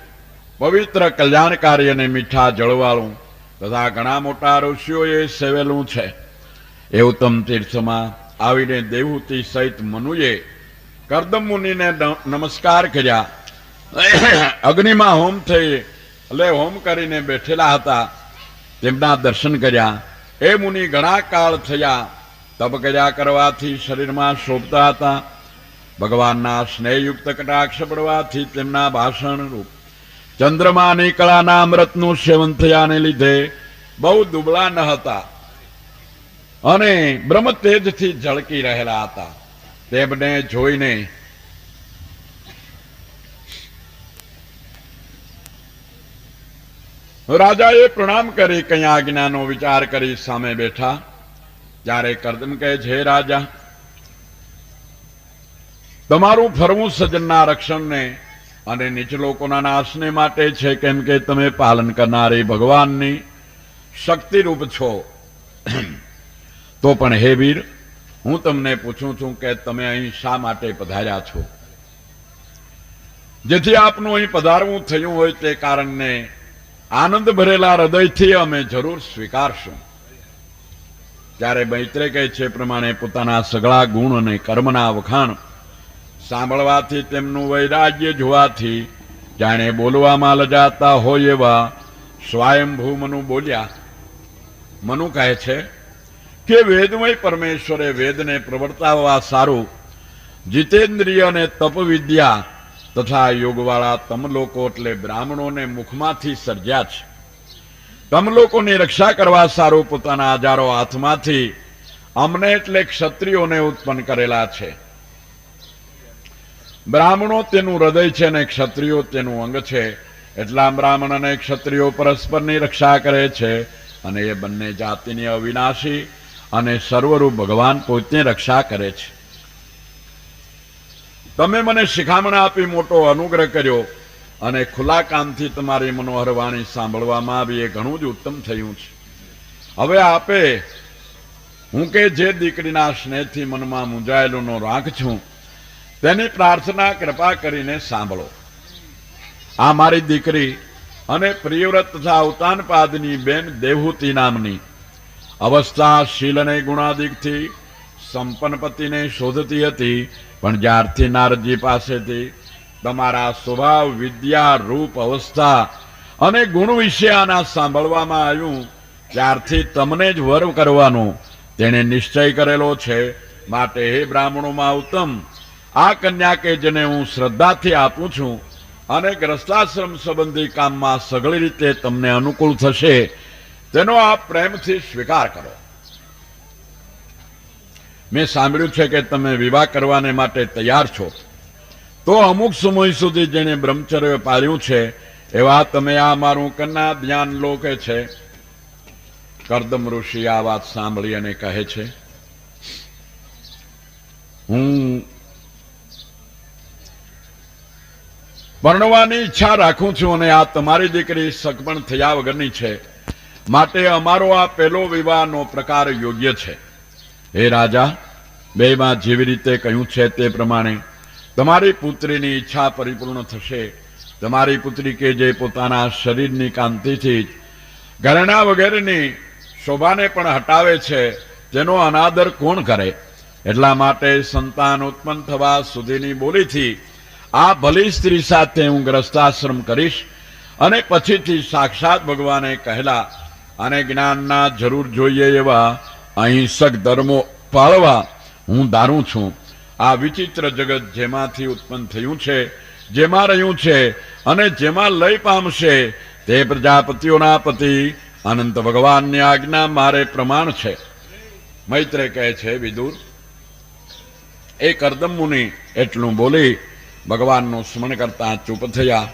પવિત્ર કલ્યાણકારી અને મીઠા જળવાળું તથા ઘણા મોટા ઋષિઓએ સેવેલું છે. એ ઉત્તમ તીર્થમાં આવીને દેવહૂતિ સહિત મનુએ કરદમ મુનિને નમસ્કાર કર્યા. અગ્નિમાં હોમ કરીને બેઠેલા હતા તેમના દર્શન કર્યા. એ મુનિ ઘણા કાળ થયા તપ કર્યા કરવાથી શરીરમાં શોભતા હતા. ભગવાનના સ્નેહયુક્ત કટાક્ષ પડવાથી તેમના ભાષણ રૂપ ચંદ્રમાની કળાના અમૃતનું સેવન થયાને લીધે બહુ દુબળા ન હતા અને બ્રહ્મ તેજથી ઝળકી રહેલા હતા. તેમને જોઈને રાજાએ પ્રણામ કરી કઈ આજ્ઞાનો વિચાર કરી સામે બેઠા. ત્યારે કરદમ કહે છે, હે રાજા, તમારું ફરવું સજ્જનના રક્ષણને અને નીચ લોકોના નાશને માટે છે, કેમ કે તમે પાલન કરનારી ભગવાનની શક્તિરૂપ છો. તો પણ હે વીર, હું તમને પૂછું છું કે તમે અહીં શા માટે પધાર્યા છો? જેથી આપનું અહીં પધારવું થયું હોય તે કારણને આનંદ ભરેલા હૃદયથી અમે જરૂર સ્વીકારશું. ત્યારે મૈત્રેય કહે છે પ્રમાણે પોતાના સગળા ગુણ અને કર્મના વખાણ સાંભળવાથી તેમનું વૈરાગ્ય જોવાથી જાણે બોલવામાં લજાતા હોય એવા સ્વયંભૂ મનુ બોલ્યા. મનુ કહે છે કે વેદમય પરમેશ્વરે વેદને પ્રવર્તાવવા સારું જીતેન્દ્રિય અને તપ વિદ્યા તથા યોગવાળા તમલોકો એટલે બ્રાહ્મણોને મુખમાંથી સર્જ્યા છે. તમલોકોની રક્ષા કરવા સારું પોતાના હજારો હાથમાંથી અમને એટલે ક્ષત્રિયોને ઉત્પન્ન કરેલા છે. બ્રાહ્મણો તેનું હૃદય છે અને ક્ષત્રિયો તેનું અંગ છે. એટલા બ્રાહ્મણ અને ક્ષત્રિયો પરસ્પરની રક્ષા કરે છે અને એ બંને જાતિની અવિનાશી અને સર્વરૂપ ભગવાન પોતે રક્ષા કરે છે. તમે મને શિખામણ આપી મોટો અનુગ્રહ કર્યો અને ખુલ્લા કામથી તમારી મનોહર વાણી સાંભળવામાં આવી એ ઘણું જ ઉત્તમ થયું છે. હવે આપે હું કે જે દીકરીના સ્નેહથી મનમાં મૂંઝાયેલું રાખ છું તેની પ્રાર્થના કૃપા કરીને સાંભળો. આ મારી દીકરી અને પ્રિયવ્રત તથા અવતાનપાદની બેન દેવહૂતિ નામની અવસ્થા શીલ અને ગુણાદિકથી સંપન્ન પતિને શોધતી હતી. પણ જ્યારથી નારદજી પાસેથી તમારા સ્વભાવ વિદ્યા રૂપ અવસ્થા અને ગુણ વિશે આના સાંભળવામાં આવ્યું ત્યારથી તમને જ વર કરવાનો તેણે નિશ્ચય કરેલો છે. માટે હે બ્રાહ્મણોમાં ઉત્તમ આ કન્યા કે જેને હું શ્રદ્ધાથી આપું છું અને ગ્રસ્તાશ્રમ સંબંધી કામમાં સઘળી રીતે તમને અનુકૂળ થશે તેનો આપ પ્રેમથી સ્વીકાર કરો. મેં સાંભળ્યું છે કે તમે વિવાહ કરવાને માટે તૈયાર છો, તો અમુક સમય સુધી જેને બ્રહ્મચર્ય પાળ્યું છે એવા તમે આ મારું કન્યા ધ્યાન લો કે છે. કર્દમ ઋષિ આ વાત સાંભળી અને કહે છે હું પરણવાની ઈચ્છા રાખું છું અને આ તમારી દીકરી સગપણ થયા વગરની છે. માટે અમારો આ પહેલો વિવાહનો પ્રકાર યોગ્ય છે. હે રાજા, બેમાં જેવી રીતે કહ્યું છે તે પ્રમાણે તમારી પુત્રીની ઈચ્છા પરિપૂર્ણ થશે. તમારી પુત્રી કે જે પોતાના શરીરની કાંતિથી જ ઘરેણા વગેરેની શોભાને પણ હટાવે છે તેનો અનાદર કોણ કરે? એટલા માટે સંતાન ઉત્પન્ન થવા સુધીની બોલીથી આ ભલી સ્ત્રી સાથે હું ગ્રસ્તાશ્રમ કરીશ અને પછીથી સાક્ષાત ભગવાને કહેલા અને જ્ઞાનના જરૂર જોઈએ એવા અહિંસક ધર્મો પાળવા હું ધારું છું. આ વિચિત્ર જગત જેમાંથી ઉત્પન્ન થયું છે, જેમાં રહ્યું છે અને જેમાં લય પામશે તે પ્રજાપતિઓના પતિ અનંત ભગવાનની આજ્ઞા મારે પ્રમાણ છે. મૈત્રે કહે છે વિદુર, એ કરદમ મુનિ એટલું બોલી ભગવાનનું સ્મરણ કરતા ચૂપ થયા.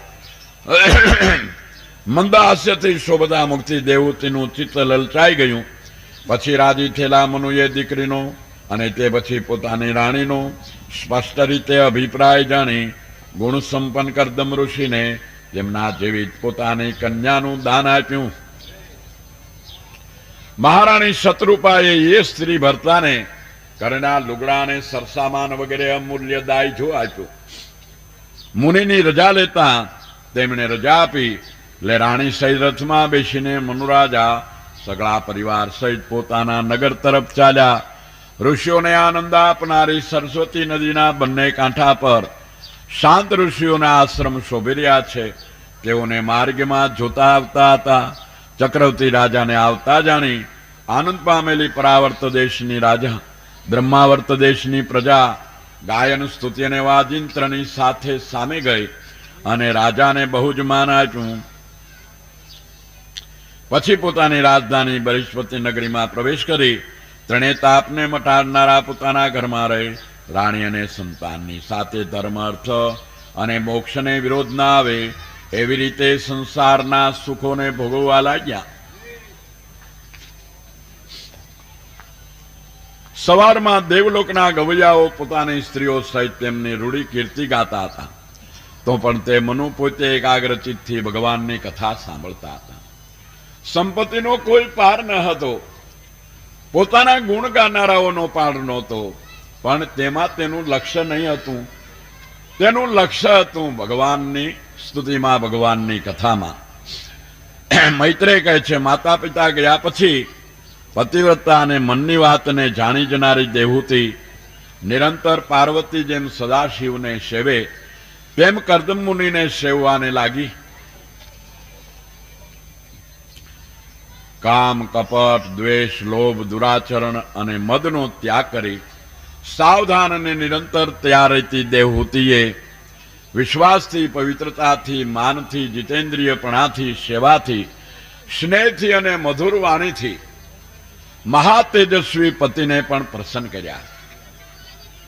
મંદાસ્યથી શોભતા મુક્તિ દેવતીનું ચિત્ત લલચાઈ ગયું. પછી રાજી થયેલા મનુએ દીકરીનો અને તે પછી પોતાની રાણીનો સ્પષ્ટ રીતે અભિપ્રાય જાણી ગુણ સંપન્ન કરદમ ઋષિને જેમના જેવી પોતાની કન્યાનું દાન આપ્યું. મહારાણી શત્રુપાએ એ સ્ત્રી ભરતાને કરેલા લુગડા અને સરસામાન વગેરે અમૂલ્ય દાયજો આપ્યું. મુનિની રજા લેતા તેમણે રજા આપી એટલે રાણી સહિત રથમાં બેસીને મનુરાજા સગળા પરિવાર સહિત પોતાના નગર તરફ ચાલ્યા. ઋષિઓને આનંદ આપનારી સરસ્વતી નદીના બંને કાંઠા પર શાંત ઋષિઓના આશ્રમ શોભી રહ્યા છે. તેઓને માર્ગમાં જોતા આવતા હતા. ચક્રવર્તી રાજાને આવતા જાણી આનંદ પામેલી પરાવર્ત દેશની રાજા બ્રહ્માવર્ત દેશની પ્રજા ગાયન સ્તુતિ અને વાજિંત્રની સાથે સામે ગઈ અને રાજાને બહુ જ માન આપ્યું. પછી પોતાની રાજધાની બૃહસ્પતિ નગરીમાં પ્રવેશ કરી ત્રણેય તાપને મટાડનારા પોતાના ઘરમાં રહી રાણી અને સંતાનની સાથે ધર્મ અર્થ અને મોક્ષને વિરોધ ના આવે એવી રીતે સંસારના સુખોને ભોગવવા લાગ્યા. સવારમાં દેવલોકના ગવૈયાઓ પોતાની સ્ત્રીઓ સહિત તેમની રૂઢી કીર્તિ ગાતા હતા. તો પણ તે મનુ પોતે એકાગ્રચિત્તથી ભગવાનની કથા સાંભળતા હતા. સંપત્તિનો કોઈ પાર ન હતો, પોતાના ગુણ ગાનારાઓનો પાર નહોતો, પણ તેમાં તેનું લક્ષ્ય નહીં હતું. તેનું લક્ષ્ય હતું ભગવાનની સ્તુતિમાં, ભગવાનની કથામાં. મૈત્રેય કહે છે, માતા પિતા ગયા પછી પતિવ્રતા અને મનની વાતને જાણી જનારી દેવહૂતિ નિરંતર પાર્વતી જેમ સદાશિવને સેવે તેમ કર્દમ મુનિને સેવવાને લાગી. કામ, કપટ, દ્વેષ, લોભ, દુરાચરણ અને મદનો ત્યાગ કરી સાવધાન અને નિરંતર તૈયાર રહેતી દેવહૂતિએ વિશ્વાસથી, પવિત્રતાથી, માનથી, જીતેન્દ્રિયપણાથી, સેવાથી, સ્નેહથી અને મધુર વાણીથી મહાતેજસ્વી પતિને પણ પ્રસન્ન કર્યા.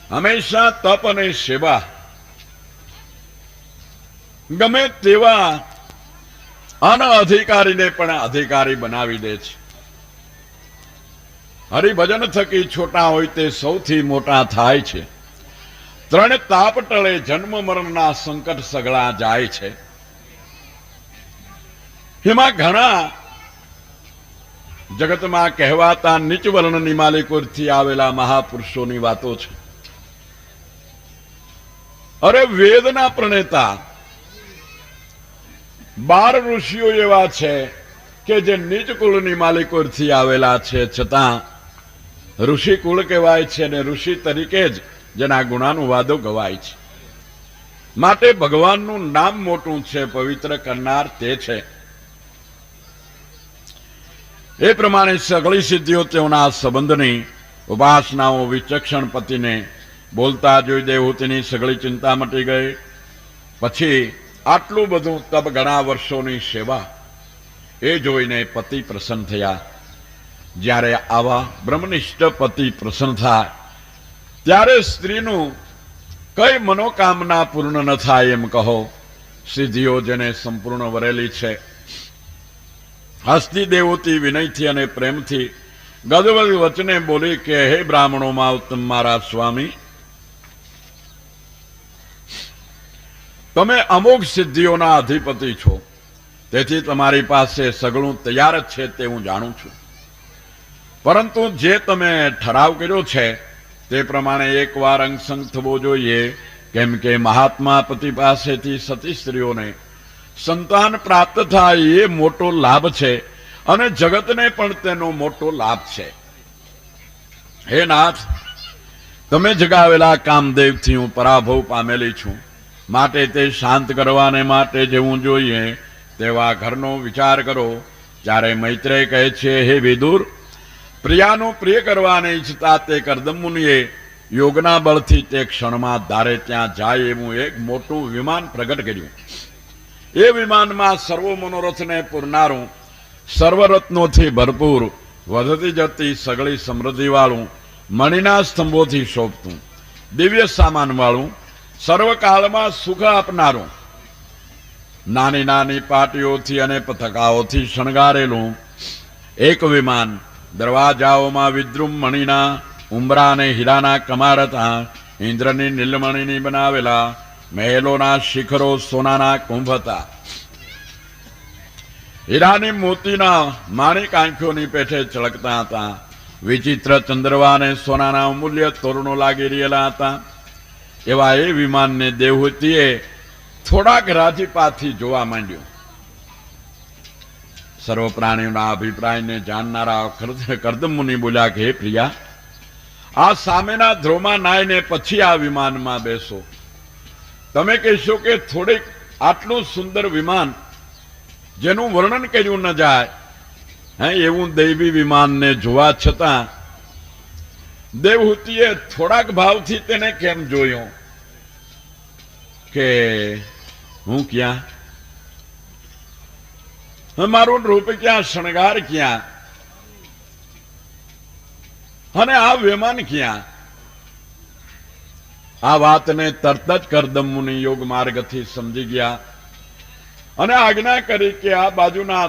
હંમેશા તપ અને સેવા ગમે તેવા અનઅધિકારીને પણ અધિકારી બનાવી દે છે. હરિભજન થકી છોટા હોય તે સૌથી મોટા થાય છે. ત્રણ તાપ ટળે જન્મ મરણના સંકટ સગળા જાય છે. એમાં ઘણા જગતમાં કહેવાતા નીચ વર્ણની માલિકોથી આવેલા મહાપુરુષોની વાતો છે. અરે વેદના પ્રણેતા 12 ઋષિઓ એવા છે કે જે નીચ કુળની માલિકોથી આવેલા છે, છતાં ઋષિ કુળ કહેવાય છે અને ઋષિ તરીકે જ જેના ગુણાનુવાદો ગવાય છે. માટે ભગવાનનું નામ મોટું છે, પવિત્ર કરનાર તે છે. એ પ્રમાણે સગળી સિદ્ધિઓ તેઓના સંબંધની ઉપાસનાઓ વિચક્ષણ પતિને બોલતા જોઈ દેવહૂતિની સગળી ચિંતા મટી ગઈ. પછી આટલું બધું તપ, ઘણા વર્ષોની સેવા, એ જોઈને પતિ પ્રસન્ન થયા. જ્યારે આવા બ્રહ્મનિષ્ઠ પતિ પ્રસન્ન થાય ત્યારે સ્ત્રીનું કઈ મનોકામના પૂર્ણ ન થાય એમ કહો. સિદ્ધિઓ જેને સંપૂર્ણ વરેલી છે. હસ્તી દેવતી વિનયથી અને પ્રેમથી ગદવદ વચને બોલી કે હે બ્રાહ્મણોમાં ઉત્તમ મારા સ્વામી, તમે અમોઘ સિદ્ધિઓના અધિપતિ છો, તેથી તમારી પાસે સગળું તૈયાર જ છે તે હું જાણું છું. પરંતુ જે તમે ઠરાવ કર્યો છે તે પ્રમાણે એકવાર અંગસંગ થવો જોઈએ, કેમ કે મહાત્મા પતિ પાસેથી સતી સ્ત્રીઓને સંતાન પ્રાપ્ત થાય એ મોટો લાભ છે અને જગતને પણ તેનો મોટો લાભ છે. હે નાથ, તમે જગાવેલા કામદેવથી હું પરાભવ પામેલી છું, માટે તે શાંત કરવાને માટે જેવું જોઈએ તેવા ઘરનો વિચાર કરો. ત્યારે મૈત્રેય કહે છે, હે વિદુર, પ્રિયાનું પ્રિય કરવાને ઈચ્છતા તે કર્દમ મુનિએ યોગના બળથી તે ક્ષણમાં ધારે ત્યાં જાય એવું એક મોટું વિમાન પ્રગટ કર્યું. એ વિમાનમાં સર્વ મનોરથને પૂરનારું, સર્વરત્નોથી ભરપૂર, વધતી જતી સગળી સમૃદ્ધિવાળું, મણિના સ્તંભોથી શોભતું, દિવ્ય સામાનવાળું, સર્વકાળમાં સુખ આપનારું, નાની નાની પાટીઓથી અને પથકાઓથી શણગારેલું એક વિમાન. દરવાજાઓમાં વિદ્રુમ મણિના ઉંબરા અને હીરાના કમાર હતા. ઇન્દ્રની નીલમણીની બનાવેલા મહેલોના શિખરો સોનાના કુંભ હતા. હીરાની મોતીના માણિક આંખોની પેઠે ચળકતા હતા. વિચિત્ર ચંદ્રવા અને સોનાના અમૂલ્ય તોરણો લાગી રહેલા હતા. એવા એ વિમાનને દેવહૂતિએ થોડાક રાજીપાથી જોવા માંડ્યું. સર્વ પ્રાણીઓના અભિપ્રાયને જાણનારા કર્દમ મુનિ બોલ્યા કે હે પ્રિયા, આ સામેના ધ્રોમાં નાઈને પછી આ વિમાનમાં બેસો. તમે કહેશો કે થોડીક આટલું સુંદર વિમાન જેનું વર્ણન કર્યું ન જાય, એવું દૈવી વિમાનને જોવા છતાં દેવહૂતિએ થોડાક ભાવથી તેને કેમ જોયો કે હું ક્યાં, મારું રૂપ ક્યાં, શણગાર ક્યાં, અને આ વિમાન ક્યાં? આ વાતને તરત જ કર્દમ મુનિ યોગ માર્ગથી સમજી ગયા અને આજ્ઞા કરી કે આ બાજુના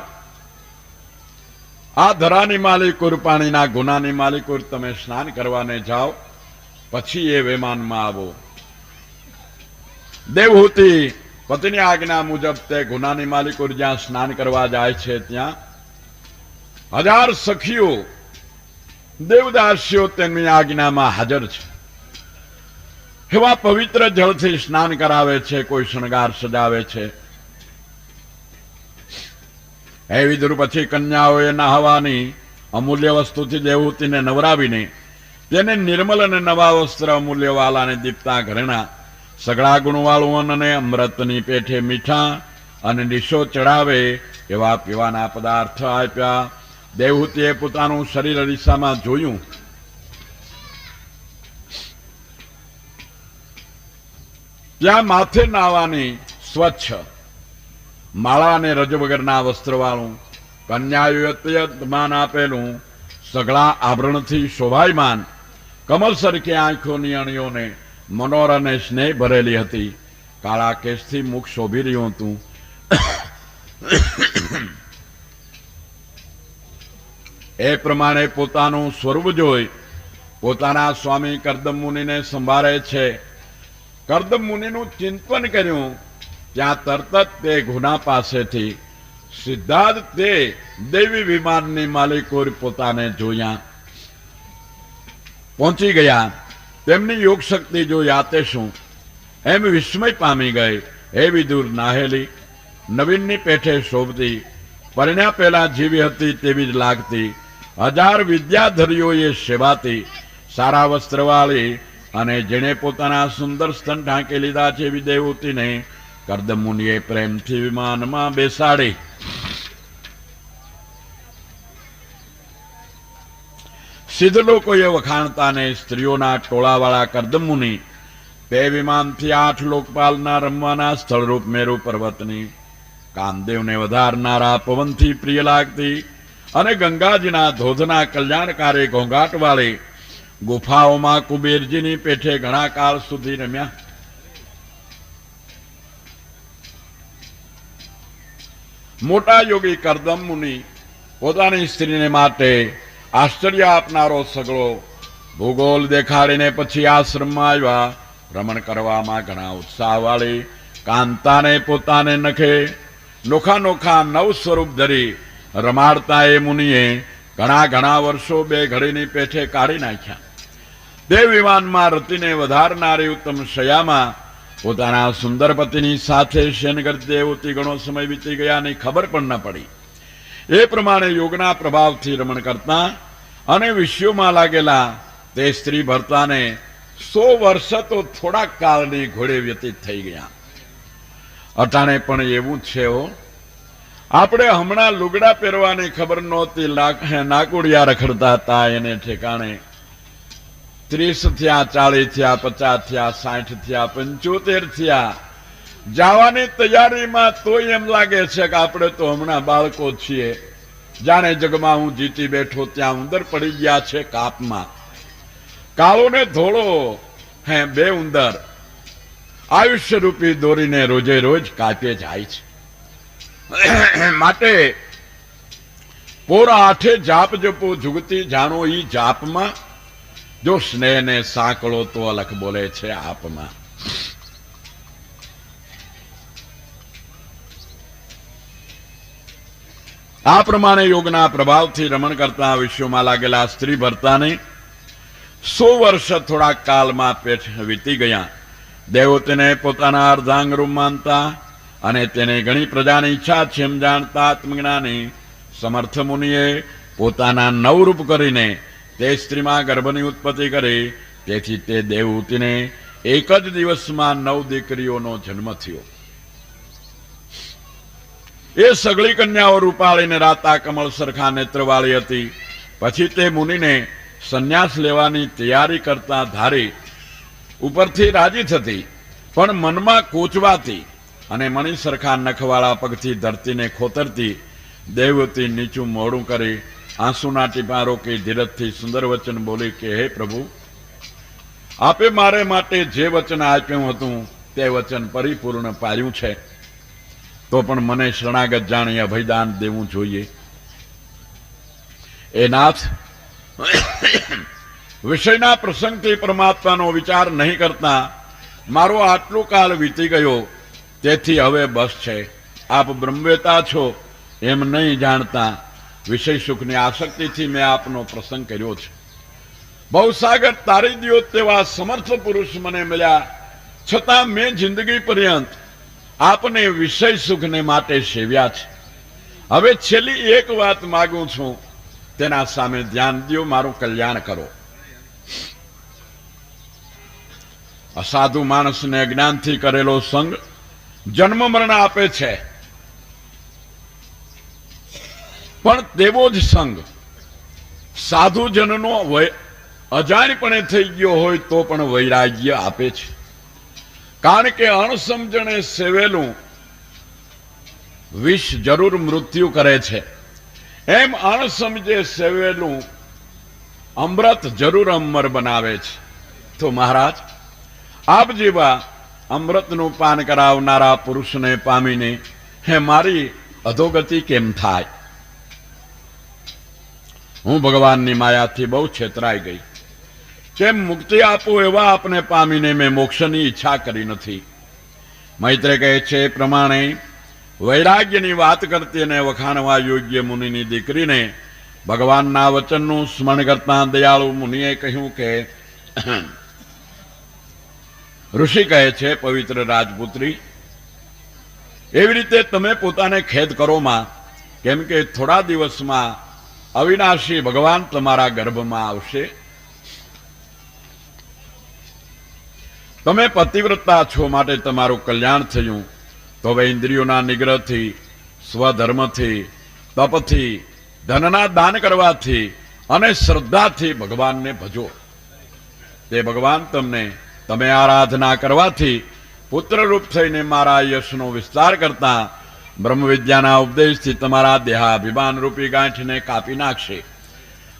આ ધરાની માલિકુર, પાણીના ગુનાની માલિકુર, તમે સ્નાન કરવાને જાઓ, પછી એ વિમાનમાં આવો. દેવહૂતિ પતિની આજ્ઞા મુજબ તે ગુનાની માલિકુર જ્યાં સ્નાન કરવા જાય છે ત્યાં 1000 સખીઓ દેવદાસીઓ તેમની આજ્ઞામાં હાજર છે. એવા પવિત્ર જળથી સ્નાન કરાવે છે, કોઈ શણગાર સજાવે છે. એ વિદુર પછી કન્યાઓએ નહાવાની અમૂલ્ય વસ્તુથી દેવહૂતિને નવરાવીને તેને નિર્મલ અને નવા વસ્ત્ર, અમૂલ્ય વાલા અને દીપતા ઘરેણા સગળા ગુણવાળું અને અમૃતની પેઠે મીઠા અને નિશો ચડાવે એવા પીવાના પદાર્થ આપ્યા. દેવહૂતિએ પોતાનું શરીર અરીસામાં જોયું. ત્યાં માથે નાવાની સ્વચ્છ માળા અને રજ વગરના વસ્ત્રવાળું કન્યાયુમાન આપેલું સગળા આભરણથી શોભાયમાન કમલ સરખી આંખોની અણીઓને મનોર અને સ્નેહ ભરેલી હતી. કાળા કેસથી મુખ શોભી રહ્યું હતું. એ પ્રમાણે પોતાનું સ્વરૂપ જોઈ પોતાના સ્વામી કરદમ મુનિને સંભાળે છે. કરદમ મુનિનું ચિંતન કર્યું ત્યાં તરત જ તે ગુના પાસેથી સીધા જ તે દેવી વિમાનની માલિકો પોતાને જોયા પહોંચી ગયા. તેમની યોગ શક્તિ જોઈ આતે શું એમ વિસ્મય પામી ગઈ. એ વિદુર નાહેલી નવીનની પેઠે શોભતી પરણ્યા પહેલા જીવી હતી તેવી જ લાગતી. 1000 વિદ્યાધરીઓએ સેવાતી સારા વસ્ત્રવાળી અને જેણે પોતાના સુંદર સ્તન ઢાંકી લીધા છે એવી દેવહૂતિને કરદમ મુનિએ પ્રેમથી વિમાનમાં બેસાડી. સિદ્ધ લોકોએ વખાણતાને સ્ત્રીઓના ટોળાવાળા કરદમ મુનિ તે વિમાનથી 8 લોકપાલના રમવાના સ્થળરૂપ મેરુ પર્વતની કામદેવને વધારનારા પવનથી પ્રિય લાગતી અને ગંગાજીના ધોધના કલ્યાણકારી ઘોંઘાટવાળી ગુફાઓમાં કુબેરજીની પેઠે ઘણા કાળ સુધી રમ્યા. મોટા યોગી કરદમ મુનિ પોતાની સ્ત્રીને માટે આશ્ચર્ય આપનારો સગળો ભૂગોળ દેખાડીને પછી આશ્રમમાં આવ્યા. રમણ કરવામાં ઘણા ઉત્સાહવાળી કાંતાને પોતાને નખે નોખા નોખા નવ સ્વરૂપ ધરી રમાડતા એ મુનિએ ઘણા વર્ષો બે ઘડીની પેઠે કાઢી નાખ્યા. તે વિમાનમાં રતિને વધારનારી ઉત્તમ શયામાં પોતાના સુંદર પતિની સાથે શયન કરતી દેવહૂતિ ઘણો સમય વીતી ગયાની ખબર પણ ન પડી. એ પ્રમાણે યોગના પ્રભાવથી રમણ કરતા અને વિષયોમાં લાગેલા તે સ્ત્રી ભરતાને 100 વર્ષ તો થોડાક કાળની ઘોડે વ્યતીત થઈ ગયા. અટાણે પણ એવું છે હો. આપણે હમણાં લુગડા પહેરવાની ખબર નહોતી, નાકુડિયા રખડતા હતા એને ઠેકાણે 30 થયા, 40 થયા, 50 થયા, 60 થયા, 75 થયા. જવાની તૈયારીમાં તોય એમ લાગે છે કે આપણે તો હમણાં બાળકો છીએ. જાણે જગમાં હું જીતી બેઠો ત્યાં ઉંદર પડી ગયા છે કાપમાં. કાળો ને ધોળો બે ઉંદર આયુષ્ય રૂપી દોરીને રોજે રોજ કાપે જાય છે. માટે પોરા 8 જાપ જપો જુગતી જાણો ઈ જાપમાં જો સ્નેહ ને સાંકળો તો અલખ બોલે છે આપમાં. આ પ્રમાણે યોગના પ્રભાવથી રમણ કરતા વિશ્વમાં લાગેલા સ્ત્રી ભરતાને 100 વર્ષ થોડા કાલમાં પેઠ વીતી ગયા. દેવહૂતિને પોતાના અર્ધાંગરૂપ માનતા અને તેને ઘણી પ્રજાની ઈચ્છા છે એમ જાણતા આત્મજ્ઞાની સમર્થ મુનિએ પોતાના નવરૂપ કરીને તે સ્ત્રીમાં ગર્ભની ઉત્પત્તિ કરી. તેથી તે દેવહૂતિને એક જ દિવસમાં 9 દીકરીઓનો જન્મ થયો. એ સગળી કન્યાઓ રૂપાળીને રાતા કમળ સરખા નેત્રવાળી હતી. પછી તે મુનિને સંન્યાસ લેવાની તૈયારી કરતા ધારી ઉપરથી રાજી થતી પણ મનમાં કોચવાતી અને મણી સરખા નખવાળા પગથી ધરતીને ખોતરતી. દેવહૂતિ નીચું મોડું કરી આંસુના ટીપા રોકી ધીરજથી સુંદર વચન બોલી કે હે પ્રભુ, આપે મારે માટે જે વચન આપ્યું હતું તે વચન પરિપૂર્ણ પાડ્યું છે, તો પણ મને શરણાગત જાણી અભયદાન દેવું જોઈએ. એ નાથ, વિષયના પ્રસંગથી પરમાત્માનો વિચાર નહીં કરતા મારો આટલો કાળ વીતી ગયો. તેથી હવે બસ છે. આપ બ્રહ્મવેતા છો એમ નહીં જાણતા વિષય સુખની આસક્તિથી મેં આપનો પ્રસંગ કર્યો છે. ભવસાગર તારી દ્યો તેવા સમર્થ પુરુષ મને મળ્યા, છતાં મેં જિંદગી પર્યંત આપને વિષય સુખને માટે સેવ્યા છે. હવે છેલ્લી એક વાત માગું છું, તેના સામે ધ્યાન દ્યો, મારું કલ્યાણ કરો. અસાધુ માણસને અજ્ઞાનથી કરેલો સંગ જન્મ મરણ આપે છે, પણ તેવો જ સંગ સાધુજનનો અજાણપણે થઈ ગયો હોય તો પણ વૈરાગ્ય આપે છે. કારણ કે અણસમજણે સેવેલું વિષ જરૂર મૃત્યુ કરે છે, એમ અણસમજે સેવેલું અમૃત જરૂર અમર બનાવે છે. તો મહારાજ, આપ જેવા અમૃતનું પાન કરાવનારા પુરુષને પામીને હે મારી અધોગતિ કેમ થાય? હું ભગવાનની માયાથી બહુ છેતરાઈ ગઈ. કેમ મુક્તિ આપો એવા આપને પામીને મેં મોક્ષની ઈચ્છા કરી નથી. મૈત્રે કહે છે એ પ્રમાણે વૈરાગ્યની વાત કરતી અને વખાણવા યોગ્ય મુનિની દીકરીને ભગવાનના વચનનું સ્મરણ કરતા દયાળુ મુનિએ કહ્યું કે ઋષિ કહે છે, પવિત્ર રાજપુત્રી, એવી રીતે તમે પોતાને ખેદ કરો માં, કેમ કે થોડા દિવસમાં અવિનાશી ભગવાન તમારા ગર્ભમાં આવશે. તમે પતિવ્રતા છો માટે તમારું કલ્યાણ થયું. તો હવે ઇન્દ્રિયોના નિગ્રહથી, સ્વધર્મથી, તપથી, ધનના દાન કરવાથી અને શ્રદ્ધાથી ભગવાનને ભજો. તે ભગવાન તમને તમે આરાધના કરવાથી પુત્રરૂપ થઈને મારા યશનો વિસ્તાર કરતા બ્રહ્મવિદ્યાના ઉપદેશથી તમારા દેહાભિમાન રૂપી ગાંઠને કાપી નાખશે.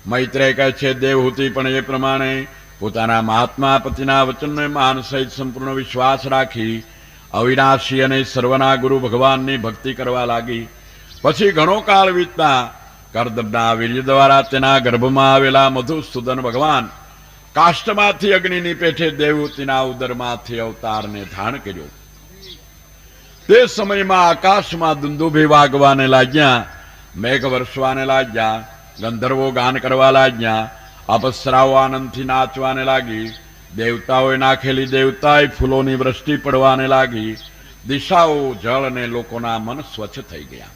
મૈત્રેય કહે છે, દેવહૂતિ પણ એ પ્રમાણે પોતાના મહાત્મા પતિના વચનને માન સહિત સંપૂર્ણ વિશ્વાસ રાખી અવિનાશી અને સર્વના ગુરુ ભગવાનની ભક્તિ કરવા લાગી. પછી ઘણો કાળ વીતતા કરદમના વીર્ય દ્વારા તેના ગર્ભમાં આવેલા મધુસૂદન ભગવાન કાષ્ટમાંથી અગ્નિની પેઠે દેવહૂતિના ઉદરમાંથી અવતારને ધારણ કર્યો. તે સમયમાં આકાશમાં દુંદુભી વાગવાને લાગ્યા, મેઘ વરસવાને લાગ્યા, ગંધર્વો ગાન કરવા લાગ્યા, અપસરાઓ આનંદથી નાચવાને લાગી, દેવતાઓએ નાખેલી દેવતાએ ફૂલોની વૃષ્ટિ પડવાને લાગી, દિશાઓ, જળ અને લોકોના મન સ્વચ્છ થઈ ગયા.